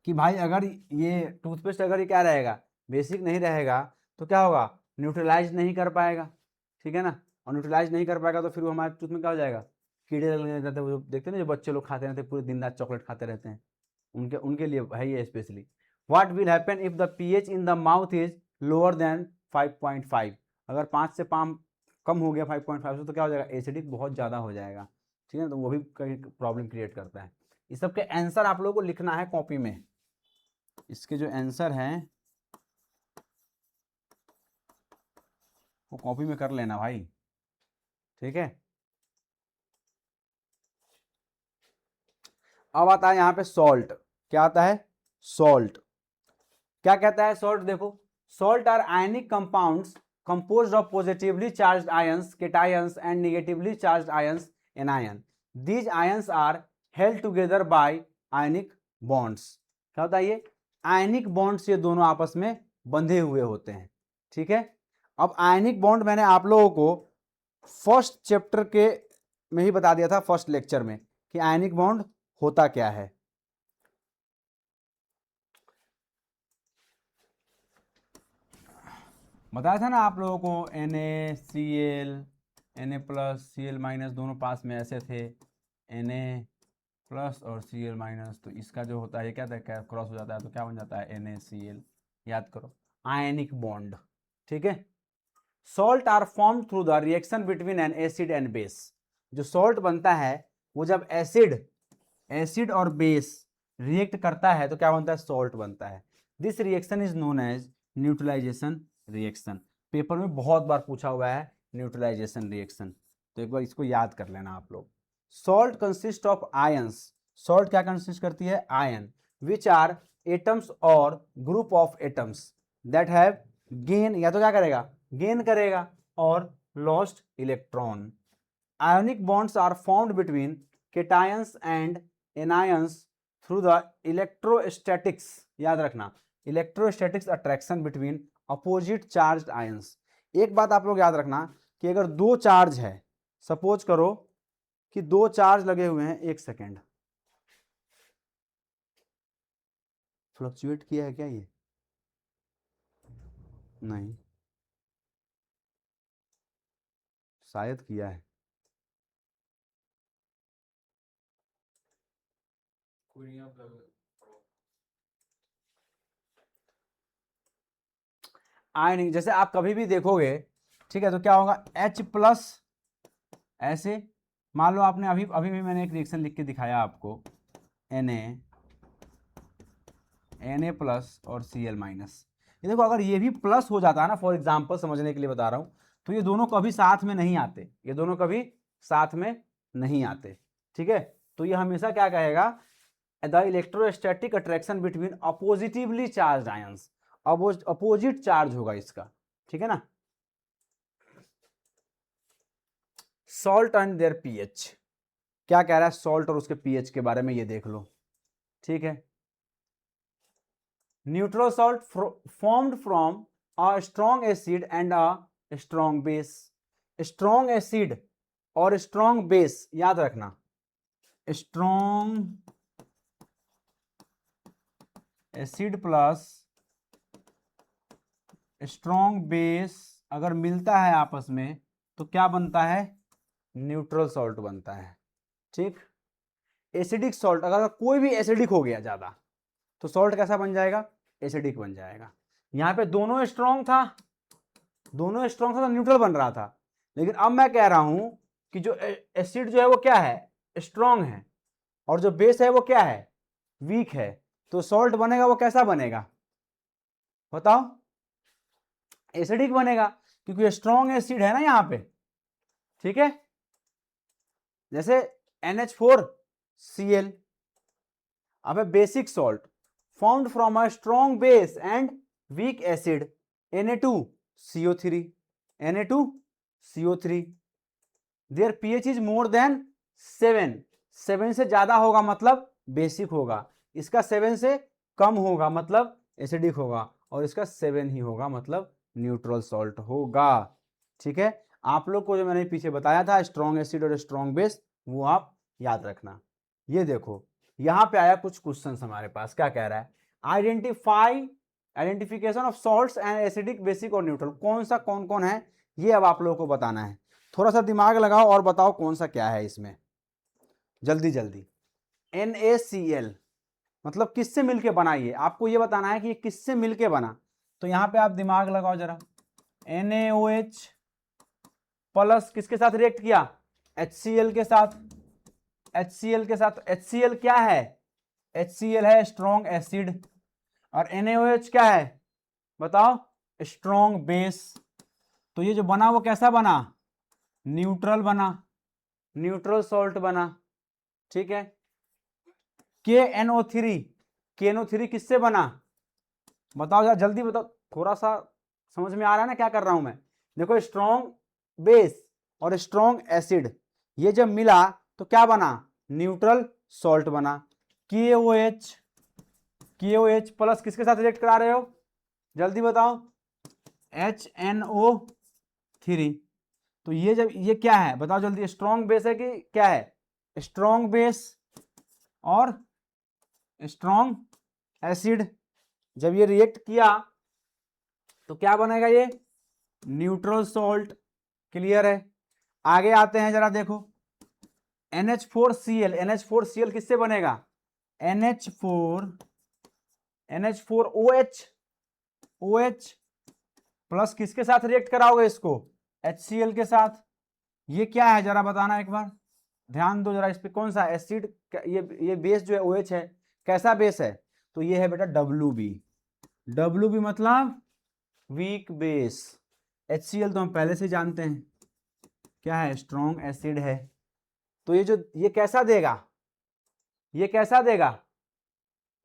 कि भाई अगर ये टूथपेस्ट अगर ये क्या रहेगा, बेसिक नहीं रहेगा, तो क्या होगा, न्यूट्रलाइज नहीं कर पाएगा, ठीक है ना, और न्यूट्रलाइज नहीं कर पाएगा तो फिर वो हमारे टूथ में क्या हो जाएगा, कीड़े लगने जाते हैं, वो जो देखते हैं ना, जो बच्चे लोग खाते रहते हैं पूरे दिन रात चॉकलेट खाते रहते हैं, उनके उनके लिए है ये specially. What will happen if the pH in the mouth is lower than 5.5, अगर 5 से कम हो गया 5.5 से, तो क्या हो जाएगा, एसिडिक बहुत ज़्यादा हो जाएगा, ठीक है ना, तो वो भी कहीं प्रॉब्लम क्रिएट करता है। इस सब के आंसर आप लोगों को लिखना है कॉपी में, इसके जो आंसर हैं वो कॉपी में कर लेना भाई, ठीक है। अब आता है यहाँ पे सॉल्ट, क्या आता है, सॉल्ट क्या कहता है, सॉल्ट देखो, salt are ionic compounds composed of positively charged ions cations and negatively charged ions anion, these ions are held together by ionic bonds। क्या होता है ये, आयनिक बॉन्ड्स ये दोनों आपस में बंधे हुए होते हैं, ठीक है। अब आयनिक बॉन्ड मैंने आप लोगों को फर्स्ट चैप्टर के में ही बता दिया था, फर्स्ट लेक्चर में, कि आयनिक बॉन्ड होता क्या है। बताया था ना आप लोगों को, NaCl, Na+Cl- दोनों पास में ऐसे थे, Na+ और Cl-, तो इसका जो होता है ये क्या था, क्या क्रॉस हो जाता है तो क्या बन जाता है, NaCl, याद करो, आयनिक बॉन्ड, ठीक है। Salt are form through the reaction between an acid and base, जो सॉल्ट बनता है वो जब एसिड और बेस रिएक्ट करता है तो क्या बनता है, सॉल्ट बनता है। This reaction is known as neutralisation reaction, paper में बहुत बार पूछा हुआ है न्यूट्रलाइजेशन रिएक्शन, तो एक बार इसको याद कर लेना आप लोग। Salt consist of ions, salt क्या कंसिस्ट करती है, आयन, विच आर एटम्स और group of atoms that have gain, या तो क्या करेगा, गेन करेगा, और lost electron. Ionic bonds are formed between cations and anions through the electrostatics, याद रखना, electrostatics attraction between opposite charged ions. एक बात आप लोग याद रखना कि अगर दो चार्ज है, सपोज करो कि दो चार्ज लगे हुए हैं, एक सेकेंड, फ्लक्चुएट किया है क्या ये? नहीं, शायद किया है। आए नहीं, जैसे आप कभी भी देखोगे, ठीक है, तो क्या होगा, H प्लस ऐसे, मान लो आपने अभी अभी भी मैंने एक रिएक्शन लिख के दिखाया आपको, Na प्लस और Cl माइनस। ये देखो, अगर ये भी प्लस हो जाता है ना, फॉर एग्जांपल समझने के लिए बता रहा हूं, तो ये दोनों कभी साथ में नहीं आते, ये दोनों कभी साथ में नहीं आते, ठीक है। तो ये हमेशा क्या कहेगा, the electrostatic attraction between oppositively charge ions, opposite charge होगा इसका, ठीक है ना। सॉल्ट एंड देयर पीएच, क्या कह रहा है सॉल्ट और उसके पीएच के बारे में, ये देख लो, ठीक है। Neutral salt formed from a strong acid and a strong base. Strong acid और स्ट्रॉन्ग बेस याद रखना, strong acid plus strong base अगर मिलता है आपस में तो क्या बनता है, न्यूट्रल सॉल्ट बनता है, ठीक। एसिडिक सॉल्ट, अगर कोई भी एसिडिक हो गया ज्यादा तो सॉल्ट कैसा बन जाएगा, एसिडिक बन जाएगा। यहां पे दोनों स्ट्रॉन्ग था, दोनों स्ट्रॉन्ग था तो न्यूट्रल बन रहा था, लेकिन अब मैं कह रहा हूं कि जो एसिड जो है वो क्या है, स्ट्रॉन्ग है, और जो बेस है वो क्या है, वीक है, तो सॉल्ट बनेगा वो कैसा बनेगा, बताओ, एसिडिक बनेगा, क्योंकि स्ट्रॉन्ग एसिड है ना यहां पे, ठीक है। जैसे NH4Cl, अब basic salt formed from a strong base and weak acid Na2CO3, Na2CO3, their pH is more than 7, 7 से ज्यादा होगा मतलब बेसिक होगा, इसका 7 से कम होगा मतलब एसिडिक होगा, और इसका 7 ही होगा मतलब न्यूट्रल सॉल्ट होगा, ठीक है। आप लोग को जो मैंने पीछे बताया था स्ट्रॉन्ग एसिड और स्ट्रॉन्ग बेस, वो आप याद रखना। ये देखो यहां पे आया कुछ क्वेश्चन हमारे पास, क्या कह रहा है, identification of salts and acidic, basic और न्यूट्रल, कौन सा कौन कौन है ये अब आप लोगों को बताना है। थोड़ा सा दिमाग लगाओ और बताओ कौन सा क्या है इसमें, जल्दी जल्दी। NaCl मतलब किससे मिलके बना, ये आपको ये बताना है कि ये किससे मिलके बना, तो यहां पे आप दिमाग लगाओ जरा। NaOH प्लस किसके साथ रिएक्ट किया, HCl के साथ, HCl के साथ, HCl क्या है, HCl है स्ट्रॉन्ग एसिड, और NaOH क्या है बताओ, स्ट्रॉन्ग बेस। तो ये जो बना वो कैसा बना, न्यूट्रल बना, न्यूट्रल सॉल्ट बना, ठीक है। KNO3, KNO3 किससे बना, बताओ यार जल्दी बताओ, थोड़ा सा समझ में आ रहा है ना क्या कर रहा हूं मैं। देखो स्ट्रॉन्ग बेस और स्ट्रॉन्ग एसिड ये जब मिला तो क्या बना, न्यूट्रल सॉल्ट बना। KOH, KOH प्लस किसके साथ रिएक्ट करा रहे हो, जल्दी बताओ, HNO3। तो ये जब ये क्या है बताओ जल्दी, स्ट्रॉन्ग बेस है कि क्या है, स्ट्रॉन्ग बेस और स्ट्रॉन्ग एसिड, जब ये रिएक्ट किया तो क्या बनेगा, ये न्यूट्रल सॉल्ट, क्लियर है। आगे आते हैं जरा देखो, NH4Cl, NH4Cl किससे बनेगा, NH4OH, OH प्लस किसके साथ रिएक्ट कराओगे इसको, HCl के साथ। ये क्या है जरा बताना एक बार, ध्यान दो जरा इस पे, कौन सा एसिड, ये बेस जो है OH है, कैसा बेस है, तो ये है बेटा WB, WB मतलब वीक बेस। HCl तो हम पहले से जानते हैं क्या है, स्ट्रॉन्ग एसिड है, तो ये जो ये कैसा देगा, ये कैसा देगा,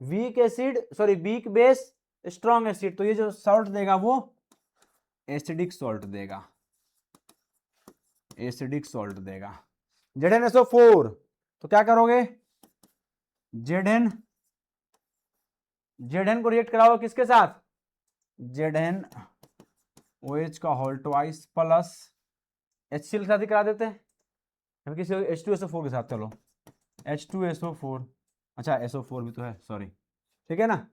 weak acid, sorry weak base strong acid, तो ये जो सॉल्ट देगा वो एसिडिक सॉल्ट देगा, एसिडिक सॉल्ट देगा। ZnSO4 तो क्या करोगे, Zn को रिएक्ट कराओ किसके साथ, ZnOH का होल ट्वाइस प्लस HCl के साथ ही करा देते हैं, या किसी H2SO4 के साथ। चलो H2SO4, अच्छा SO4 भी तो है, सॉरी, ठीक है ना।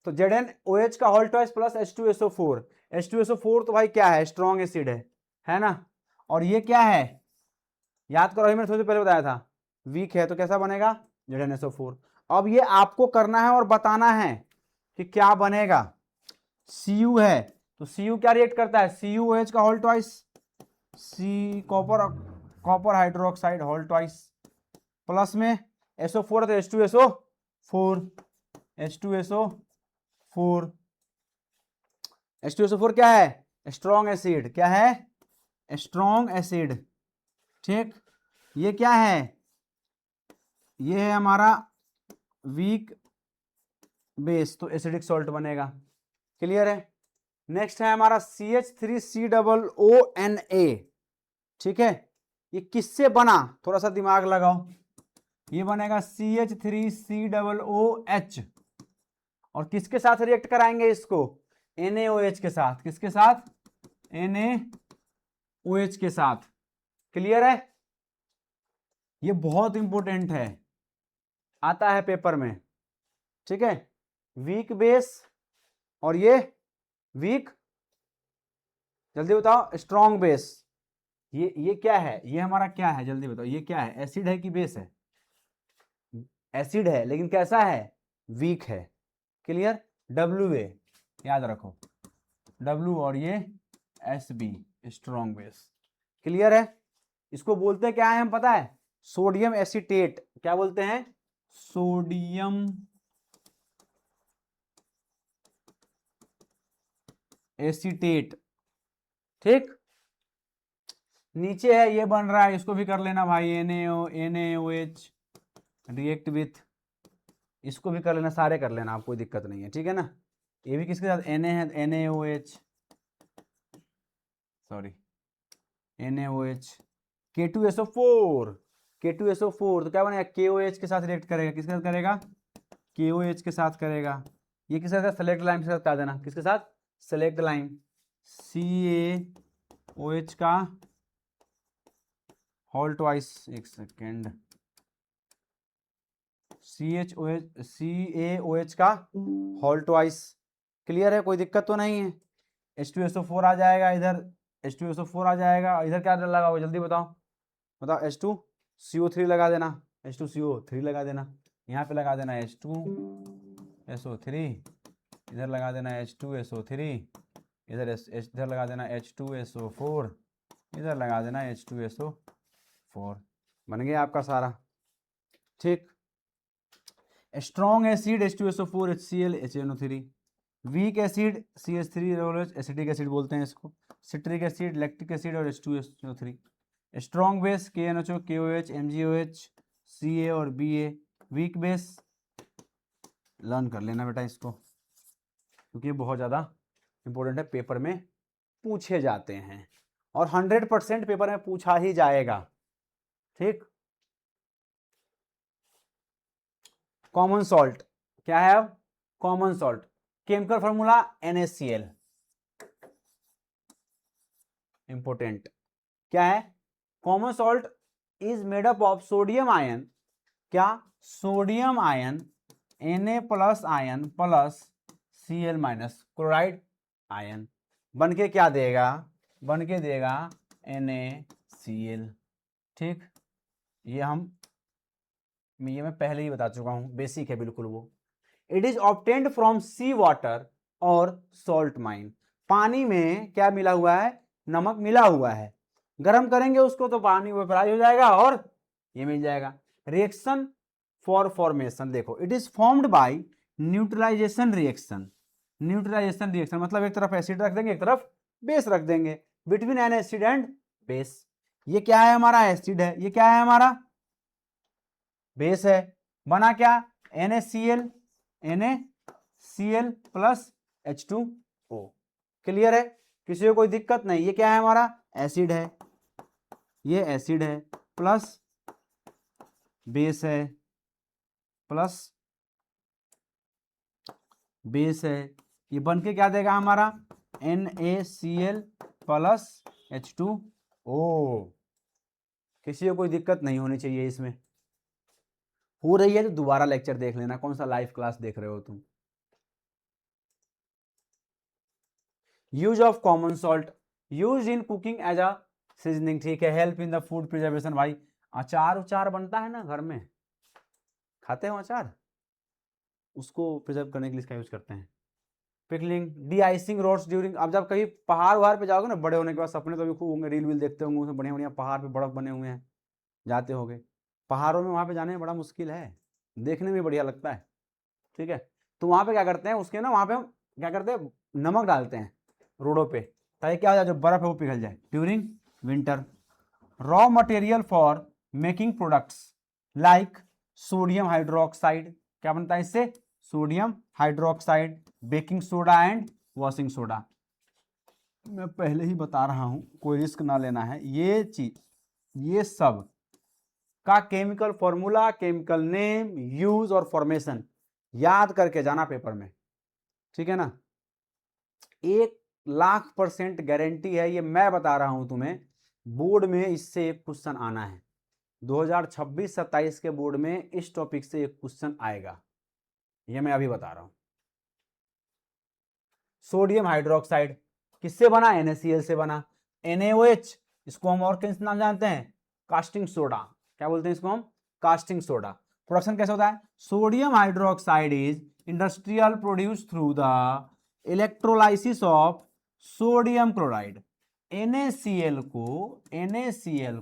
तो ZnOH का whole twice plus H2SO4, H2SO4 तो भाई क्या है, स्ट्रॉन्ग एसिड है ना। और ये क्या है, याद करो, मैंने थोड़ी देर पहले बताया था, वीक है, तो कैसा बनेगा, ZnSO4। अब ये आपको करना है और बताना है कि क्या बनेगा। Cu है तो Cu क्या रिएक्ट करता है, CuOH का whole twice, copper hydroxide whole twice plus में SO4 तो H2SO4, H2SO4, H2SO4 क्या है, स्ट्रॉन्ग एसिड, क्या है, स्ट्रॉन्ग एसिड, ठीक। ये क्या है, ये है हमारा वीक बेस, तो एसिडिक सॉल्ट बनेगा, क्लियर है। नेक्स्ट है हमारा CH3COONA, ठीक है। ये किससे बना, थोड़ा सा दिमाग लगाओ, ये बनेगा CH3COOH, और किसके साथ रिएक्ट कराएंगे इसको, NaOH के साथ, किसके साथ, NaOH के साथ, क्लियर है। ये बहुत इंपॉर्टेंट है, आता है पेपर में, ठीक है। वीक बेस और ये वीक, जल्दी बताओ, स्ट्रॉन्ग बेस। ये क्या है, ये हमारा क्या है, जल्दी बताओ, ये क्या है, एसिड है कि बेस है, एसिड है, लेकिन कैसा है, वीक है, क्लियर। WA याद रखो, W, और ये SB स्ट्रॉन्ग बेस, क्लियर है। इसको बोलते हैं क्या है, हम पता है, सोडियम एसीटेट, क्या बोलते हैं, सोडियम एसीटेट, ठीक। नीचे है, ये बन रहा है, इसको भी कर लेना भाई, NaOH रिएक्ट विथ, इसको भी कर लेना, सारे कर लेना, आप कोई दिक्कत नहीं है, ठीक है ना। ये भी किसके साथ, Na है, NaOH, sorry, NaOH, K2SO4, K2SO4 तो क्या बनेगा, KOH के साथ रिएक्ट करेगा, किसके साथ करेगा, KOH के साथ करेगा। ये किसके साथ, सेलेक्ट लाइम के साथ करा देना, किसके साथ, सेलेक्ट लाइम, CaOH का होल ट्वाइस, एक सेकेंड, CaOH का होल ट्वाइस, क्लियर है, कोई दिक्कत तो नहीं है। H2SO4 आ जाएगा इधर, H2SO4 आ जाएगा इधर, क्या लगाओगे जल्दी बताओ, बताओ, H2CO3 लगा देना, H2CO3 लगा देना, यहाँ पे लगा देना H2SO3, इधर लगा देना H2SO3, इधर लगा देना H2SO4, इधर लगा देना H2SO4, बन गया आपका सारा, ठीक। Strong acid H2SO4 HCl HNO3, weak acid CH3OH acetic acid बोलते हैं इसको, सिट्रिक एसिड, लैक्टिक एसिड और H2SO3, strong base KNO, KOH, MgOH, Ca और Ba, वीक बेस, लर्न कर लेना बेटा इसको, क्योंकि ये बहुत ज़्यादा इंपॉर्टेंट है, पेपर में पूछे जाते हैं, और 100% पेपर में पूछा ही जाएगा, ठीक। कॉमन सॉल्ट क्या है, अब common salt, chemical formula NaCl, important, क्या है, common salt is made up of sodium ion, क्या, sodium ion, Na plus ion plus Cl minus chloride ion, बन के क्या देगा, बन के देगा NaCl, ठीक। ये मैं पहले ही बता चुका हूं, बेसिक है बिल्कुल वो। It is obtained from sea water और सॉल्ट माइन, पानी में क्या मिला हुआ है, नमक मिला हुआ है, गर्म करेंगे उसको तो पानी वेपराइज हो जाएगा और ये मिल जाएगा। रिएक्शन फॉर फॉर्मेशन, देखो, it is formed by neutralisation reaction, neutralisation reaction मतलब एक तरफ एसिड रख देंगे, एक तरफ बेस रख देंगे, between an acid and base. ये क्या है, हमारा एसिड है, ये क्या है, हमारा बेस है, बना क्या, NaCl प्लस H2O, क्लियर है, किसी को कोई दिक्कत नहीं। ये क्या है, हमारा एसिड है, ये एसिड है प्लस बेस है प्लस बेस है, ये बन के क्या देगा हमारा NaCl प्लस H2O। किसी को कोई दिक्कत नहीं होनी चाहिए इसमें। हो रही है तो दोबारा लेक्चर देख लेना, कौन सा लाइव क्लास देख रहे हो तुम। Use of common salt use in cooking as a seasoning, ठीक है। Help in the food preservation, भाई अचार उचार बनता है ना घर में, खाते हो अचार, उसको प्रिजर्व करने के लिए इसका यूज करते हैं। Pickling, de icing roads during, अब जब कहीं पहाड़ वहाड़ पे जाओगे ना बड़े होने के बाद, सपने तो भी खूब होंगे, रील वील देखते होंगे, उसमें बढ़िया बढ़िया पहाड़ पे बर्फ बने हुए हैं, जाते होगे पहाड़ों में, वहां पे जाने में बड़ा मुश्किल है, देखने में बढ़िया लगता है, ठीक है। तो वहां पे क्या करते हैं, उसके ना वहां पे क्या करते हैं, नमक डालते हैं रोडों पे, ताकि क्या हो जाए, जो बर्फ है वो पिघल जाए during winter. Raw material for making products like sodium hydroxide, क्या बनता है इससे, sodium hydroxide, baking soda and washing soda. मैं पहले ही बता रहा हूं, कोई रिस्क ना लेना है, ये चीज ये सब का chemical formula, chemical name, use और फॉर्मेशन याद करके जाना पेपर में, ठीक है ना। 1,00,000% गारंटी है, ये मैं बता रहा हूं तुम्हें, बोर्ड में इससे एक क्वेश्चन आना है, 2026-27 के बोर्ड में इस टॉपिक से एक क्वेश्चन आएगा, ये मैं अभी बता रहा हूं। सोडियम हाइड्रोक्साइड किससे बना, NaCl से बना। NaOH, इसको हम और किस नाम जानते हैं, कास्टिंग सोडा, क्या बोलते हैं इसको हम, कास्टिंग सोडा। प्रोडक्शन कैसे होता है, sodium hydroxide is industrial produce through the electrolysis of sodium chloride. NaCl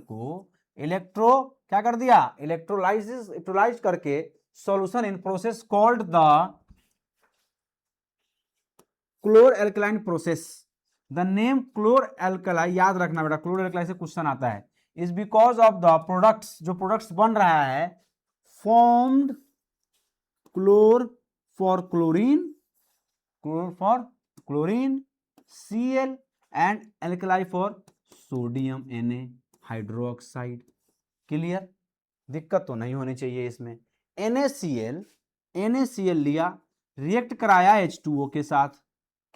को इलेक्ट्रो क्या कर दिया, इलेक्ट्रोलाइज करके solution in process called the chlor alkaline process. The name chlor alkali, याद रखना बेटा, क्लोर एल्कलाई से क्वेश्चन आता है, is because of the products, जो प्रोडक्ट्स बन रहा है, formed chlor for chlorine, chlor for chlorine, Cl and alkali for sodium Na hydroxide. Clear, दिक्कत तो नहीं होनी चाहिए इसमें। NaCl लिया, रिएक्ट कराया H2O के साथ,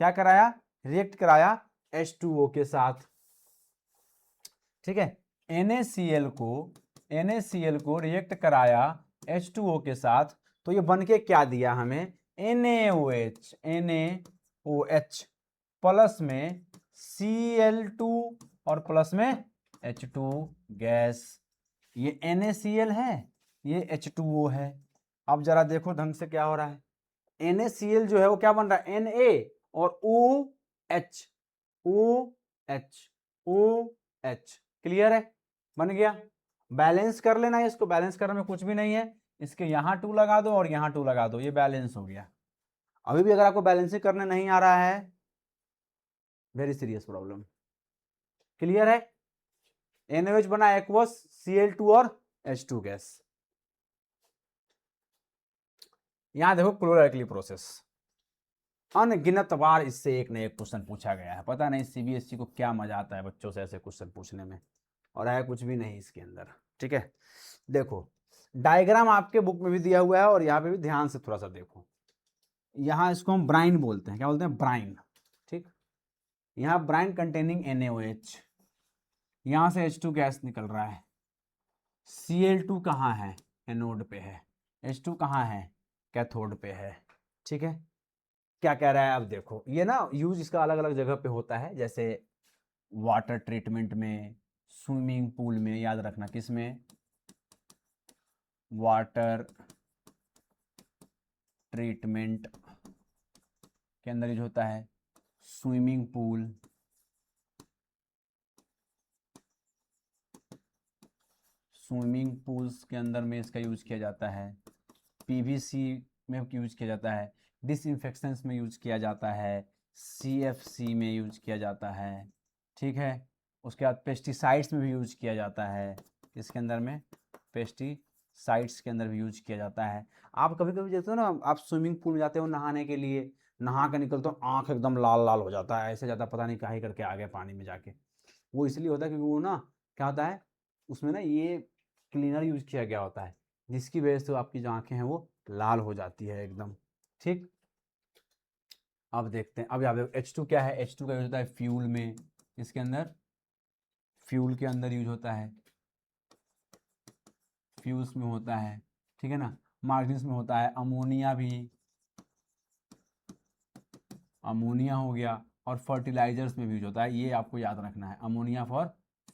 क्या कराया, रिएक्ट कराया H2O के साथ, ठीक है। NaCl को रिएक्ट कराया H2O के साथ, तो ये बन के क्या दिया हमें, NaOH प्लस में Cl2 और प्लस में H2 गैस। ये NaCl है, ये H2O है। अब जरा देखो ढंग से क्या हो रहा है, NaCl जो है वो क्या बन रहा है, Na और OH, OH, क्लियर है, बन गया। बैलेंस कर लेना है इसको, बैलेंस करने में कुछ भी नहीं है, इसके यहां 2 लगा दो और यहां 2 लगा दो, ये बैलेंस हो गया। अभी भी अगर आपको बैलेंसिंग करने नहीं आ रहा है, वेरी सीरियस प्रॉब्लम। क्लियर है, NaOH बना एक्वस, Cl2 और H2 गैस। यहां देखो क्लोरोएल्कली प्रोसेस, अनगिनत बार इससे एक न एक क्वेश्चन पूछा गया है, पता नहीं CBSE को क्या मजा आता है बच्चों से ऐसे क्वेश्चन पूछने में, और है कुछ भी नहीं इसके अंदर, ठीक है। देखो डायग्राम आपके बुक में भी दिया हुआ है, और यहाँ पे भी ध्यान से थोड़ा सा देखो, यहाँ इसको हम ब्राइन बोलते हैं, क्या बोलते हैं, ब्राइन, ठीक। यहाँ ब्राइन कंटेनिंग NaOH, यहाँ से H2 गैस निकल रहा है, Cl2 कहाँ है, एनोड पे है, H2 कहाँ है, कैथोड पे है, ठीक है। क्या कह रहा है, अब देखो ये ना यूज इसका अलग अलग जगह पे होता है, जैसे वाटर ट्रीटमेंट में, स्विमिंग पूल में, याद रखना किस में, वाटर ट्रीटमेंट के अंदर यूज होता है, स्विमिंग पूल, स्विमिंग पूल्स के अंदर में इसका यूज किया जाता है, PVC में यूज किया जाता है, डिसइंफेक्शंस में यूज किया जाता है, CFC में यूज किया जाता है, ठीक है। उसके बाद पेस्टिसाइड्स में भी यूज किया जाता है, इसके अंदर में पेस्टिसाइड्स के अंदर भी यूज किया जाता है। आप कभी कभी देखते हो ना, आप स्विमिंग पूल में जाते हो नहाने के लिए, नहा के निकलते हो आँख एकदम लाल लाल हो जाता है, ऐसे जाता पता नहीं काहे करके आ गए पानी में जाके, वो इसलिए होता है क्योंकि वो ना क्या होता है, उसमें ना ये क्लीनर यूज किया गया होता है, जिसकी वजह से आपकी जो आंखें हैं वो लाल हो जाती है एकदम, ठीक। अब देखते हैं, अब यहाँ पे H2 क्या है, H2 का यूज होता है फ्यूल में, इसके अंदर फ्यूल के अंदर यूज होता है, फ्यूल्स में होता है, ठीक है ना, मार्जिन्स में होता है, अमोनिया भी, अमोनिया हो गया, और फर्टिलाइजर्स में भी यूज होता है, ये आपको याद रखना है, अमोनिया फॉर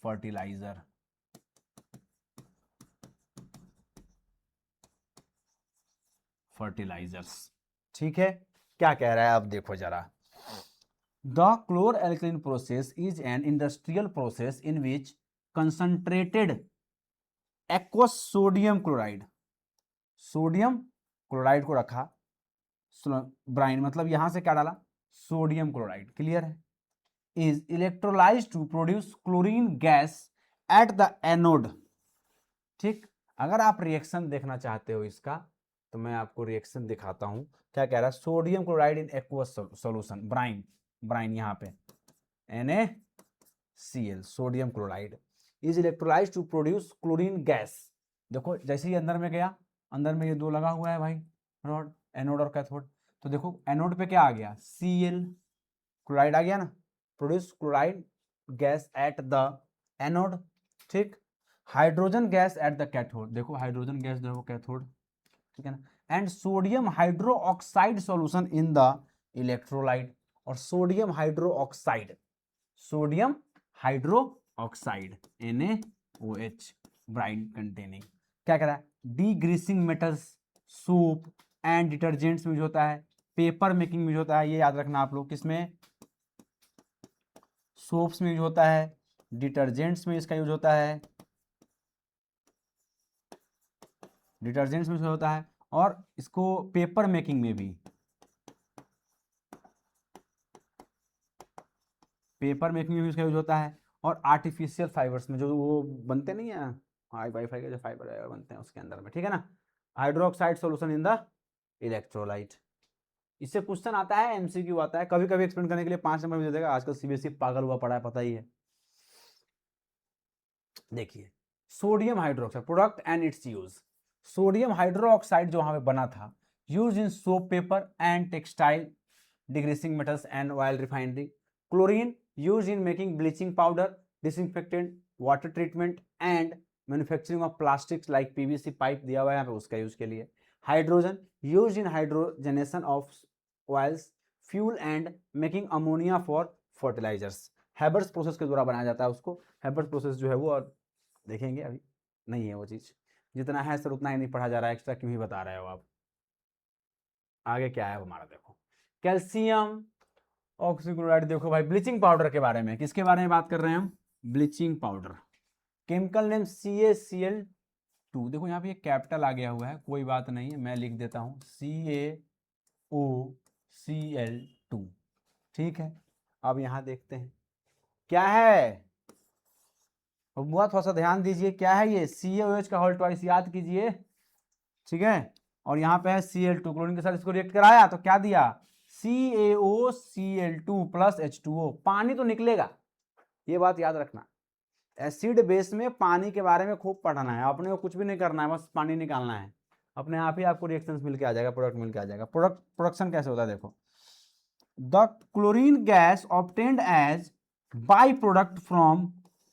फर्टिलाइजर। फर्टिलाइजर्स, ठीक है। क्या कह रहा है अब देखो जरा, the chlor alkaline process is an industrial process in which concentrated aqueous sodium chloride, sodium chloride को रखा, ब्राइन मतलब यहां से क्या डाला, सोडियम क्लोराइड, क्लियर है, is electrolysed to produce chlorine gas at the anode. ठीक, अगर आप रिएक्शन देखना चाहते हो इसका, तो मैं आपको रिएक्शन दिखाता हूं। क्या कह रहा है, sodium chloride in aqueous solution, brine, brine यहाँ पे NaCl, sodium chloride is electrolysed to produce chlorine gas. देखो जैसे ही अंदर में गया, अंदर में ये दो लगा हुआ है भाई रॉड, एनोड और कैथोड, तो देखो एनोड पे क्या आ गया, Cl, क्लोराइड आ गया ना, produce chloride gas at the anode, ठीक, hydrogen gas at the cathode, देखो हाइड्रोजन गैस देखो कैथोड, ठीक है ना, and sodium hydro oxide solution in the electrolyte, और sodium hydro oxide, sodium hydro oxide NaOH, brine containing. क्या कह रहा है, degreasing metals, soap and detergents में यूज होता है, पेपर मेकिंग में यूज होता है, ये याद रखना आप लोग, किसमें, सोप्स में यूज होता है, डिटर्जेंट्स में इसका यूज होता है, डिटर्जेंट्स में यूज होता है, और इसको पेपर मेकिंग में भी, पेपर मेकिंग में भी इसका यूज होता है, और आर्टिफिशियल फाइबर्स में, जो वो बनते नहीं है वाईफाई के जो फाइबर बनते हैं उसके अंदर में, ठीक है ना, hydroxide solution in the electrolyte. इससे क्वेश्चन आता है, MCQ आता है, कभी कभी एक्सप्लेन करने के लिए 5 नंबर भी दे देगा, आजकल CBSE पागल हुआ पड़ा है, पता ही है। देखिए, sodium hydroxide product and its use, sodium hydroxide जो वहां पे बना था, use in soap, paper and textile, degreasing metals and oil refinery, chlorine use in making bleaching powder, disinfectant, water treatment and manufacturing of plastics like PVC pipe दिया हुआ है यहाँ पे उसका यूज के लिए, hydrogen use in hydrogenation of oils, fuel and making ammonia for fertilizers, Haber's process के द्वारा बनाया जाता है उसको, हैबर्स प्रोसेस जो है वो, और देखेंगे अभी नहीं है वो चीज, जितना है सर उतना ही नहीं पढ़ा जा रहा है, एक्स्ट्रा क्यों ही बता रहे हो आप। आगे क्या है हमारा, देखो कैल्शियम ऑक्सीक्लोराइड, देखो भाई ब्लीचिंग पाउडर के बारे में, किसके बारे में बात कर रहे हैं हम, bleaching powder, chemical name CaCl2, देखो यहाँ पे एक कैपिटल आ गया हुआ है, कोई बात नहीं है, मैं लिख देता हूँ CaOCl2, ठीक है। अब यहाँ देखते हैं क्या है, और बहुत थोड़ा सा ध्यान दीजिए, क्या है ये, CaOH का होल ट्वाइस, याद कीजिए, ठीक है, और यहाँ पे है Cl2, क्लोरीन के साथ इसको रिएक्ट कराया तो क्या दिया, CaOCl2 प्लस H2O, पानी तो निकलेगा, ये बात याद रखना, एसिड बेस में पानी के बारे में खूब पढ़ना है, अपने को कुछ भी नहीं करना है, बस पानी निकालना है, अपने आप ही आपको रिएक्शंस मिल के आ जाएगा, प्रोडक्ट मिल के आ जाएगा। प्रोडक्शन कैसे होता है, देखो, the chlorine gas obtained as by product from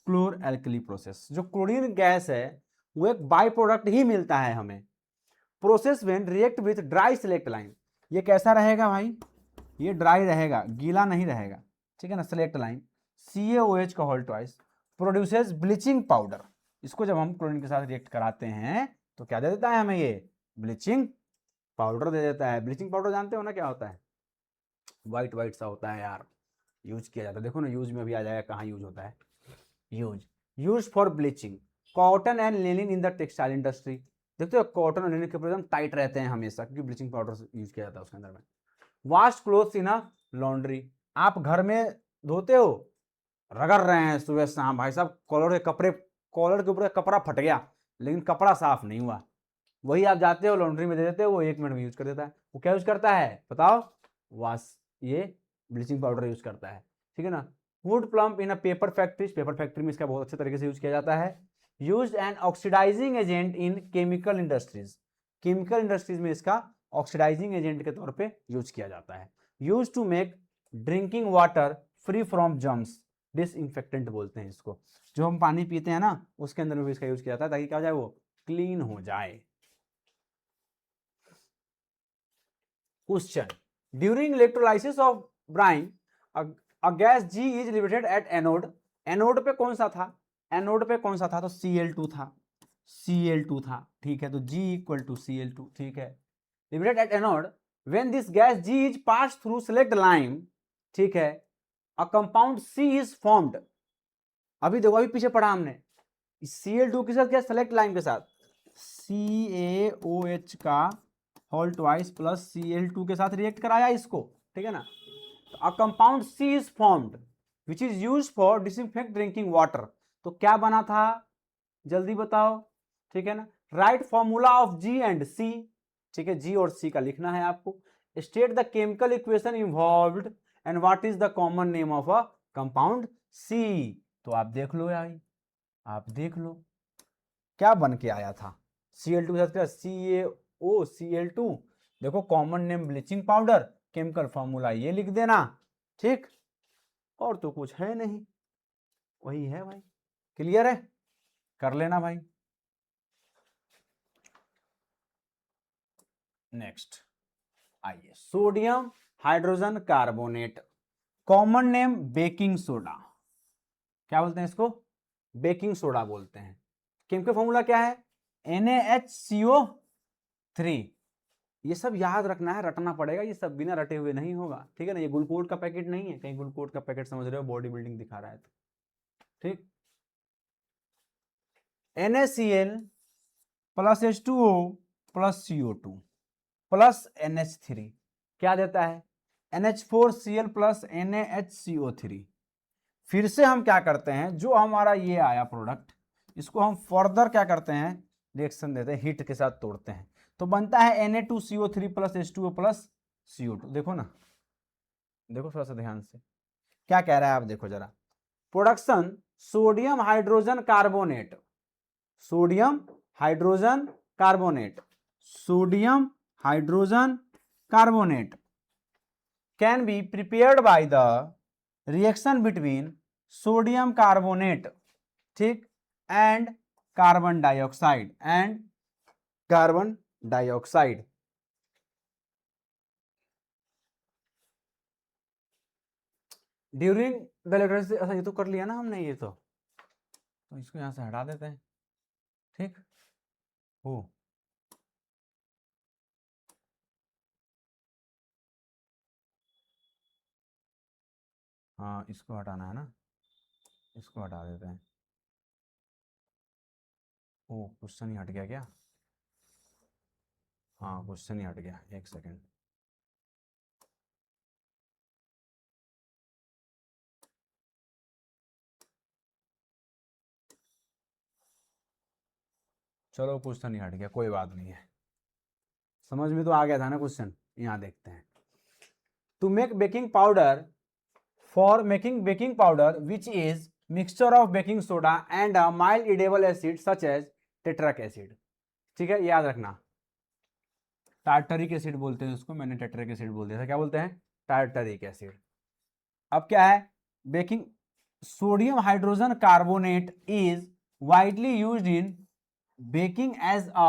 chlor alkali process, जो क्लोरीन गैस है वो एक बाई प्रोडक्ट ही मिलता है हमें, process when react with dry slaked lime, ये कैसा रहेगा भाई, ये ड्राई रहेगा, गीला नहीं रहेगा, ठीक है ना, सिलेक्ट लाइन, CaOH का whole twice produces bleaching powder, इसको जब हम क्लोरीन के साथ रिएक्ट कराते हैं तो क्या दे देता है हमें, ये ब्लीचिंग पाउडर दे देता है। ब्लीचिंग पाउडर जानते हो ना क्या होता है, व्हाइट व्हाइट सा होता है यार, यूज किया जाता है, देखो ना यूज में भी आ जाएगा, कहाँ यूज होता है, use for bleaching cotton and linen in the textile industry, देखते हो कॉटन और लिनिन के प्रोडक्ट टाइट रहते हैं हमेशा, क्योंकि ब्लीचिंग पाउडर यूज किया जाता है उसके अंदर में। Wash clothes in a laundry, आप घर में धोते हो, रगड़ रहे हैं सुबह शाम, भाई साहब कॉलर के कपड़े, कॉलर के ऊपर कपड़ा फट गया लेकिन कपड़ा साफ नहीं हुआ, वही आप जाते हो लॉन्ड्री में दे देते हो, वो 1 मिनट में यूज कर देता है, वो क्या यूज करता है बताओ, वॉश, ये ब्लीचिंग पाउडर यूज करता है, ठीक है ना। Would plump in a paper factory, paper factory में इसका बहुत अच्छे तरीके से यूज किया जाता है। Used an oxidising agent in chemical industries, chemical industries में इसका ऑक्सीडाइजिंग एजेंट के तौर पे यूज किया जाता है। Use to make drinking water free from germs, disinfectant बोलते हैं इसको। जो हम पानी पीते हैं ना उसके अंदर भी इसका यूज किया जाता है ताकि क्या हो जाए, वो क्लीन हो जाए। Question, during electrolysis of Bryan a gas G is liberated at anode. Anode पे कौन सा था, एनोड पे कौन सा था, तो Cl2 था, Cl2 था, ठीक है, तो G इक्वल टू Cl2, ठीक है, liberated at anode when this gas G is pass through select line, ठीक है, a compound C is formed. अभी देखो, अभी पीछे पढ़ा हमने, Cl2 के साथ क्या, सेलेक्ट लाइन के साथ CaOH का होल ट्वाइस प्लस Cl2 के साथ रिएक्ट कराया इसको, ठीक है ना। A compound C is formed which is used for disinfect drinking water। तो क्या बना था, जल्दी बताओ, ठीक है ना। Right formula of G and C, ठीक है, G और C का लिखना है आपको। State the chemical equation involved and what is the common name of a compound C। तो आप देख लो यार, आप देख लो क्या बन के आया था, Cl2 के साथ CaOCl2, देखो common name bleaching powder, chemical formula ये लिख देना, ठीक, और तो कुछ है नहीं, वही है भाई। क्लियर है, कर लेना भाई। नेक्स्ट आइए, sodium hydrogen carbonate, common name baking soda, क्या बोलते हैं इसको, बेकिंग सोडा बोलते हैं। केमिकल फॉर्मूला क्या है, NaHCO3। ये सब याद रखना है, रटना पड़ेगा, ये सब बिना रटे हुए नहीं होगा, ठीक है ना। ये ग्लूकोज का पैकेट नहीं है, कहीं ग्लूकोज का पैकेट समझ रहे हो, बॉडी बिल्डिंग दिखा रहा है तो, ठीक। NaCl plus H2O plus CO2 plus NH3 क्या देता है, NH4Cl प्लस NaHCO3। फिर से हम क्या करते हैं, जो हमारा ये आया प्रोडक्ट, इसको हम फर्दर क्या करते हैं, रिएक्शन देते हैं, हीट के साथ तोड़ते हैं, तो बनता है Na2CO3 plus H2O plus CO2। देखो ना, देखो थोड़ा सा ध्यान से क्या कह रहा है, आप देखो जरा, production sodium hydrogen carbonate, sodium hydrogen carbonate, sodium hydrogen carbonate can be prepared by the reaction between sodium carbonate, ठीक, and carbon dioxide, and carbon dioxide. During the electrolysis, अच्छा ये तो कर लिया ना हमने, ये तो इसको यहां से हटा देते हैं, ठीक हो। हाँ इसको हटाना है ना, इसको हटा देते हैं। ओ क्वेश्चन ही हट गया क्या, हाँ क्वेश्चन ही हट गया, एक सेकेंड। चलो क्वेश्चन ही हट गया, कोई बात नहीं है, समझ में तो आ गया था ना क्वेश्चन। यहाँ देखते हैं, to make baking powder, for making baking powder which is mixture of baking soda and a mild edible acid such as tartaric acid, ठीक है, याद रखना, टार्टरिक एसिड बोलते हैं उसको, मैंने टेट्रिक एसिड बोल दिया था, क्या बोलते हैं, टार्टरिक एसिड। अब क्या है, baking sodium hydrogen carbonate is widely used in baking as a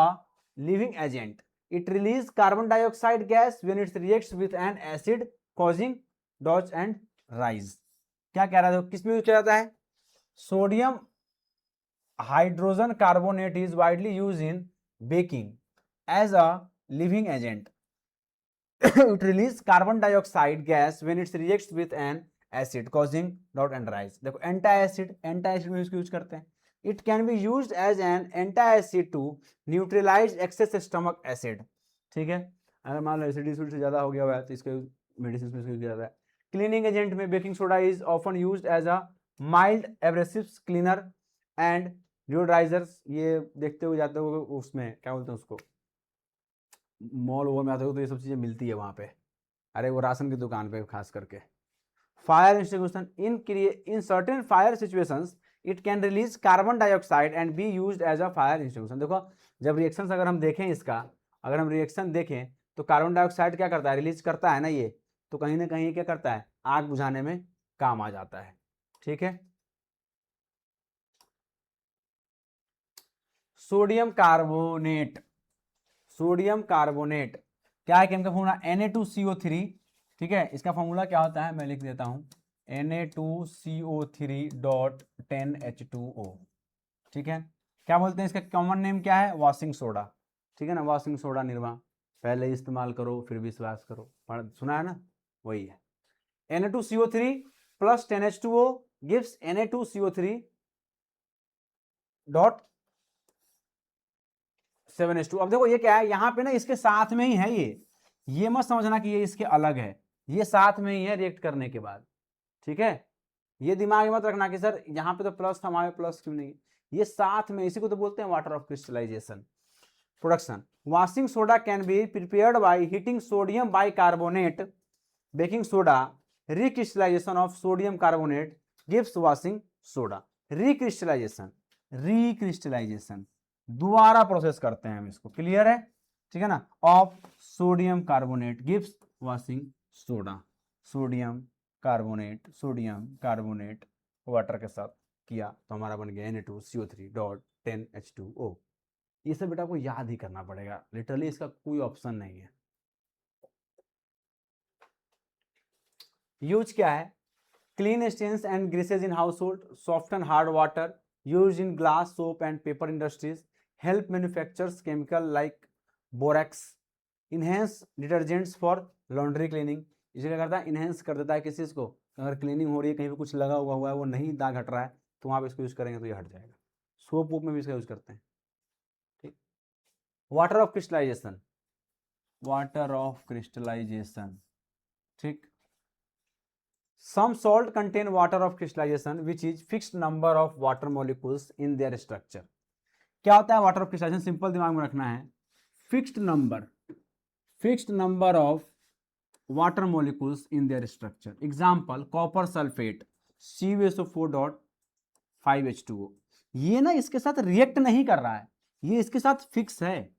living agent. It releases carbon dioxide gas when it reacts with an acid causing dodge and rise। क्या कह रहा है, किस में यूज किया जाता है, sodium hydrogen carbonate is widely use in baking as a leavening agent. It releases carbon dioxide gas when it reacts with an acid causing dot and rise। देखो एंटाएसिड में इसको यूज करते हैं। It can be used as an antacid to neutralize excess stomach acid, ठीक है, अगर मान लो acid से ज्यादा हो गया हुआ है तो इसके मेडिसिन में इसको यूज किया जाता है। क्लीनिंग एजेंट में baking soda is often used as a mild abrasive cleaner and deodorisers. ये देखते हुए जाते हो उसमें क्या बोलते हैं उसको, मॉल वॉल में आते हो तो ये सब चीज़ें मिलती है वहाँ पे, अरे वो राशन की दुकान पे खास करके। Fire extinguishing in certain fire situations it can release carbon dioxide and be used as a fire extinguisher. देखो जब रिएक्शन अगर हम देखें इसका, अगर हम रिएक्शन देखें तो कार्बन डाइऑक्साइड क्या करता है, रिलीज करता है ना ये, तो कहीं ना कहीं क्या करता है, आग बुझाने में काम आ जाता है। ठीक है, सोडियम कार्बोनेट, सोडियम कार्बोनेट क्या है, केमिकल फॉर्मूला Na2CO3। ठीक है, इसका फॉर्मूला क्या होता है, मैं लिख देता हूं, Na2CO3.10H2O। ठीक है, क्या बोलते हैं इसका कॉमन नेम क्या है, वॉशिंग सोडा। ठीक है ना, वॉशिंग सोडा निर्मा, पहले इस्तेमाल करो फिर विश्वास करो, सुना है ना, वही है। Na2CO3 plus 10H2O gives Na2CO3 dot 7H2। अब देखो ये क्या है, यहाँ पे ना इसके साथ में ही है ये मत समझना कि ये इसके अलग है, ये साथ में ही है रिएक्ट करने के बाद। ठीक है, ये दिमाग में मत रखना कि सर यहाँ पे तो प्लस था, हमारे प्लस क्यों नहीं, ये साथ में, इसी को तो बोलते हैं water of crystallisation. Production, washing soda can be prepared by heating sodium bicarbonate, baking soda, recrystallisation of sodium carbonate gives washing soda. Recrystallisation, recrystallisation दोबारा प्रोसेस करते हैं हम इसको, क्लियर है। ठीक है ना, of sodium carbonate gives washing soda, sodium carbonate, sodium carbonate water के साथ किया तो हमारा बन गया Na2CO3.10H2O। ये सब बेटा आपको याद ही करना पड़ेगा, लिटरली इसका कोई ऑप्शन नहीं है। यूज क्या है, clean stains and greases in household, soften hard water, use in glass soap and paper industries, help manufactures chemical like borax, enhance detergents for laundry cleaning. इसे क्या करता है, इनहेंस कर देता है किसी चीज को, अगर क्लीनिंग हो रही है कहीं पे कुछ लगा हुआ है वो नहीं दाग हट रहा है तो वहां पे इसको यूज करेंगे तो ये हट जाएगा। सोप वोप में भी इसका यूज करते हैं। ठीक, water of crystallisation, water of crystallisation. ठीक, some salt contain water of crystallization which is fixed number of water molecules in their structure। क्या होता है वाटर ऑफ क्रिस्टलाइजेशन, सिंपल दिमाग में रखना है, fixed number of water molecules in their structure. Example copper sulphate CuSO4.5H2O। ये ना इसके साथ रिएक्ट नहीं कर रहा है, ये इसके साथ फिक्स है,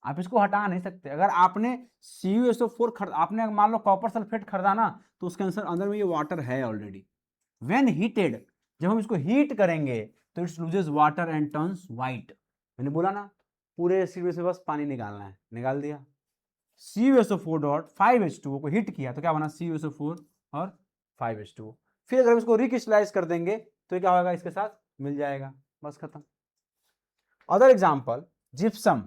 आप इसको हटा नहीं सकते। अगर आपने CuSO4 आपने मान लो कॉपर सल्फेट खरीदा ना, तो उसके अंदर में ये वाटर है ऑलरेडी। व्हेन हीटेड, जब हम इसको हीट करेंगे तो it's loses water and turns white. मैंने बोला ना पूरे सीवे से बस पानी निकालना है, निकाल दिया। CuSO4.5H2O को हिट किया तो क्या बना, CuSO4 और 5H2O। फिर अगर हम इसको रिक्रिस्टलाइज कर देंगे तो क्या होगा, इसके साथ मिल जाएगा, बस खत्म। अदर एग्जांपल जिप्सम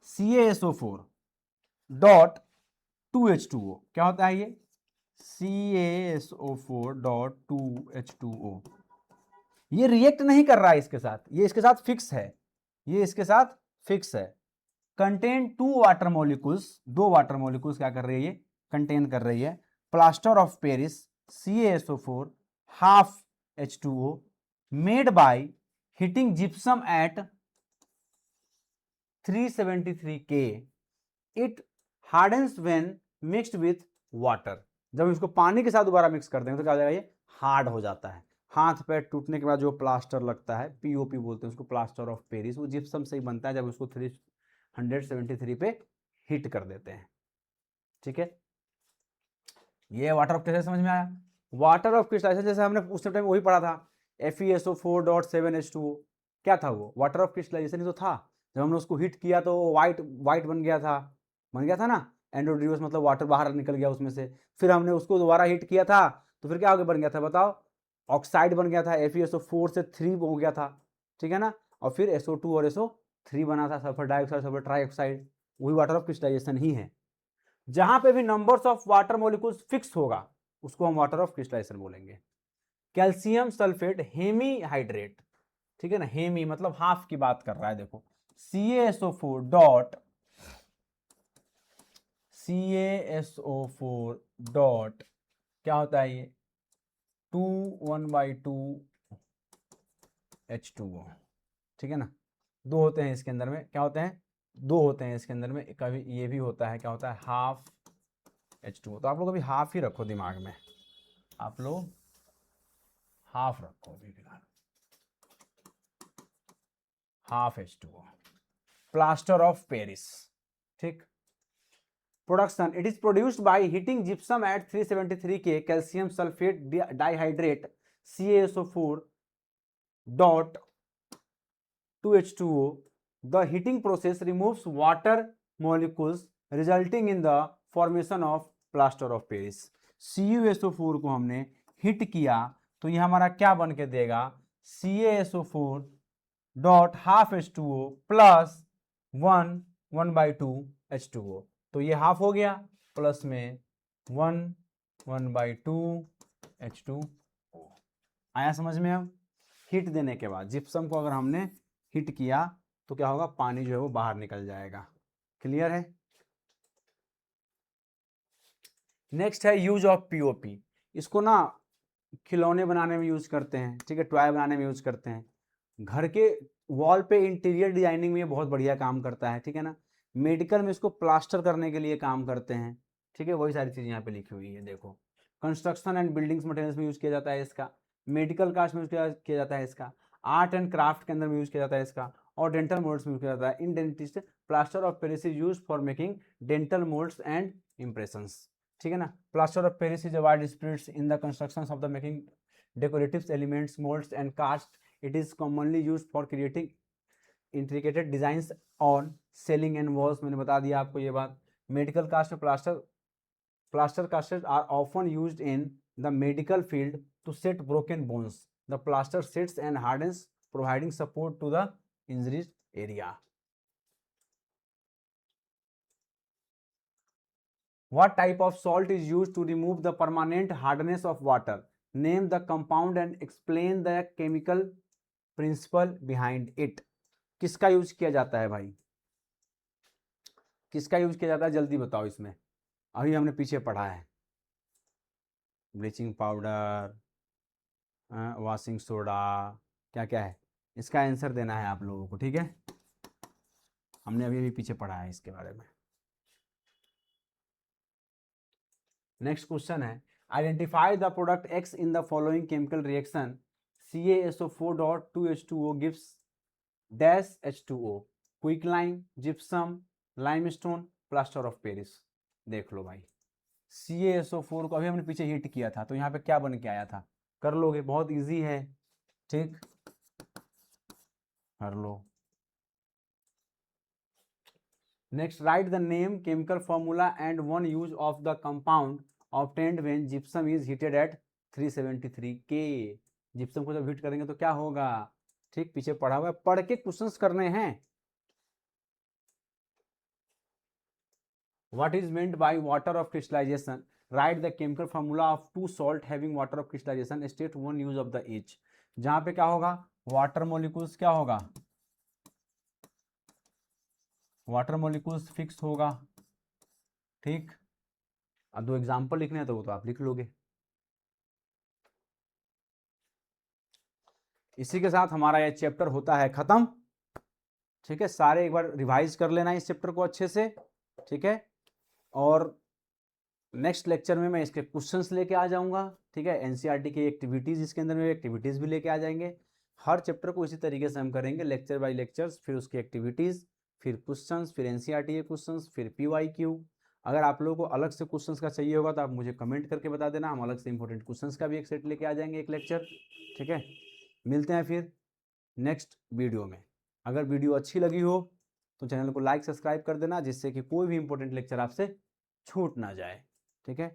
CaSO4.2H2O, क्या होता है ये CaSO4.2H2O। ये रिएक्ट नहीं कर रहा है इसके साथ, ये इसके साथ फिक्स है, ये इसके साथ फिक्स है। Contain 2 water molecules, 2 water molecules क्या कर रही है, ये कंटेन कर रही है। Plaster of Paris CaSO4.5H2O made by heating gypsum at 373 K, it hardens when mixed with water. जब इसको पानी के साथ दोबारा मिक्स कर देंगे तो क्या हो जाएगा, ये हार्ड हो जाता है। हाथ पैर टूटने के बाद जो प्लास्टर लगता है, POP बोलते हैं उसको, प्लास्टर ऑफ पेरिस, वो जिप्सम से ही बनता है जब उसको 373 पे हिट कर देते हैं। ठीक है, ये वाटर ऑफ क्रिस्टलाइजेशन समझ में आया। वाटर ऑफ क्रिस्टलाइजेशन जैसे हमने उस टाइम वही पढ़ा था, FeSO4.7H2O, क्या था वो, वाटर ऑफ क्रिस्टलाइजेशन ही तो था। जब हमने उसको हिट किया तो व्हाइट बन गया था ना, एंडोड्यूस मतलब वाटर बाहर निकल गया उसमें से। फिर हमने उसको दोबारा हिट किया था तो फिर क्या आगे बन गया था बताओ, ऑक्साइड बन गया था, FeSO4 से 3 हो गया था। ठीक है ना, और फिर SO2 और SO3 बना था, सल्फर डाइऑक्साइड सल्फर ट्राइऑक्साइड, वही वाटर ऑफ क्रिस्टलाइजेशन ही है। जहां पे भी numbers of water molecules fix होगा उसको हम वाटर ऑफ क्रिस्टलाइजेशन बोलेंगे। कैल्शियम सल्फेट हेमी हाइड्रेट, ठीक है ना, हेमी मतलब हाफ की बात कर रहा है, देखो CaSO4 डॉट क्या होता है ये 1/2H2O। ठीक है ना, दो होते हैं इसके अंदर में, क्या होते हैं, दो होते हैं इसके अंदर में, कभी ये भी होता है, क्या होता है, हाफ H2O। तो आप लोग अभी हाफ ही रखो दिमाग में, आप लोग हाफ रखो अभी फिलहाल, half H2O, plaster of Paris. ठीक, production, it is produced by heating gypsum at 373 K calcium sulphate dihydrate CaSO4 dot 2H2O. The heating process removes water molecules resulting in the formation of plaster of Paris. CuSO4 को हमने hit किया तो ये हमारा क्या बन के देगा, CaSO4 dot half H2O plus 1/2 H2O. तो ये हाफ हो गया, प्लस में 1/2 H2O. आया समझ में? अब हीट देने के बाद जिप्सम को अगर हमने हीट किया तो क्या होगा, पानी जो है वो बाहर निकल जाएगा. क्लियर है? नेक्स्ट है यूज ऑफ पीओपी. इसको ना खिलौने बनाने में यूज करते हैं, ठीक है, टॉय बनाने में यूज करते हैं, घर के वॉल पे इंटीरियर डिजाइनिंग में ये बहुत बढ़िया काम करता है, ठीक है ना. मेडिकल में इसको प्लास्टर करने के लिए काम करते हैं, ठीक है, वही सारी चीज़ यहाँ पे लिखी हुई है. देखो, कंस्ट्रक्शन एंड बिल्डिंग्स मटेरियल्स में यूज किया जाता है इसका, मेडिकल कास्ट में यूज किया जाता है इसका, आर्ट एंड क्राफ्ट के अंदर में यूज किया जाता है इसका, और डेंटल मोल्ड्स में यूज किया जाता है. In dentist plaster of Paris is use for making dental moulds and impressions, ठीक है ना. Plaster of Paris is a widespread in the construction of the making decorative elements, moulds and cast. It is commonly used for creating intricate designs on ceiling and walls. मैंने बता दिया आपको ये बात. Medical cast में plaster casters are often used in the medical field to set broken bones. The plaster sets and hardens, providing support to the injured area. What type of salt is used to remove the permanent hardness of water? Name the compound and explain the chemical principle behind it. किसका use किया जाता है भाई, किसका use किया जाता है, जल्दी बताओ. इसमें अभी हमने पीछे पढ़ा है, ब्लीचिंग पाउडर, वॉशिंग सोडा, क्या क्या है, इसका आंसर देना है आप लोगों को, ठीक है. हमने अभी पीछे पढ़ा है इसके बारे में. नेक्स्ट क्वेश्चन है, identify the product x in the following chemical reaction. CaSO4 dot 2H2O gives dash H2O. Quicklime, gypsum, limestone, plaster of Paris. देख लो भाई, CaSO4 को अभी हमने पीछे हीट किया था तो यहाँ पे क्या बन के आया था, कर लोगे, बहुत इजी है, ठीक, कर लो. Next, write the name, chemical formula and one use of the compound obtained when gypsum is heated at 373 K. Gypsum को जब हीट करेंगे तो क्या होगा, ठीक, पीछे पढ़ा हुआ है, पढ़ के क्वेश्चंस करने हैं. What is meant by water of crystallisation. Write the chemical formula of two salt having water of crystallisation. State one use of the each. जहां पे क्या होगा, वाटर मॉलिक्यूल्स क्या होगा, वाटर मॉलिक्यूल्स फिक्स होगा, ठीक. अब दो एग्जांपल लिखने हैं तो वो तो आप लिख लोगे. इसी के साथ हमारा ये चैप्टर होता है खत्म, ठीक है. सारे एक बार रिवाइज कर लेना इस चैप्टर को अच्छे से, ठीक है. और नेक्स्ट लेक्चर में मैं इसके क्वेश्चंस लेके आ जाऊंगा, ठीक है. एनसीईआरटी की एक्टिविटीज, इसके अंदर में एक्टिविटीज भी लेके आ जाएंगे. हर चैप्टर को इसी तरीके से हम करेंगे, लेक्चर बाय लेक्चर्स, फिर उसकी एक्टिविटीज, फिर क्वेश्चंस, फिर एनसीईआरटी के क्वेश्चंस, फिर PYQ. अगर आप लोगों को अलग से क्वेश्चंस का चाहिए होगा तो आप मुझे कमेंट करके बता देना, हम अलग से इंपॉर्टेंट क्वेश्चंस का भी एक सेट लेके आ जाएंगे, एक लेक्चर, ठीक है. मिलते हैं फिर नेक्स्ट वीडियो में. अगर वीडियो अच्छी लगी हो तो चैनल को लाइक सब्सक्राइब कर देना, जिससे कि कोई भी इंपॉर्टेंट लेक्चर आपसे छूट ना जाए, ठीक है.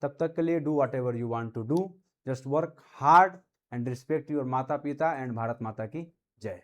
तब तक के लिए do whatever you want to do, just work hard and respect your माता पिता एंड भारत माता की जय.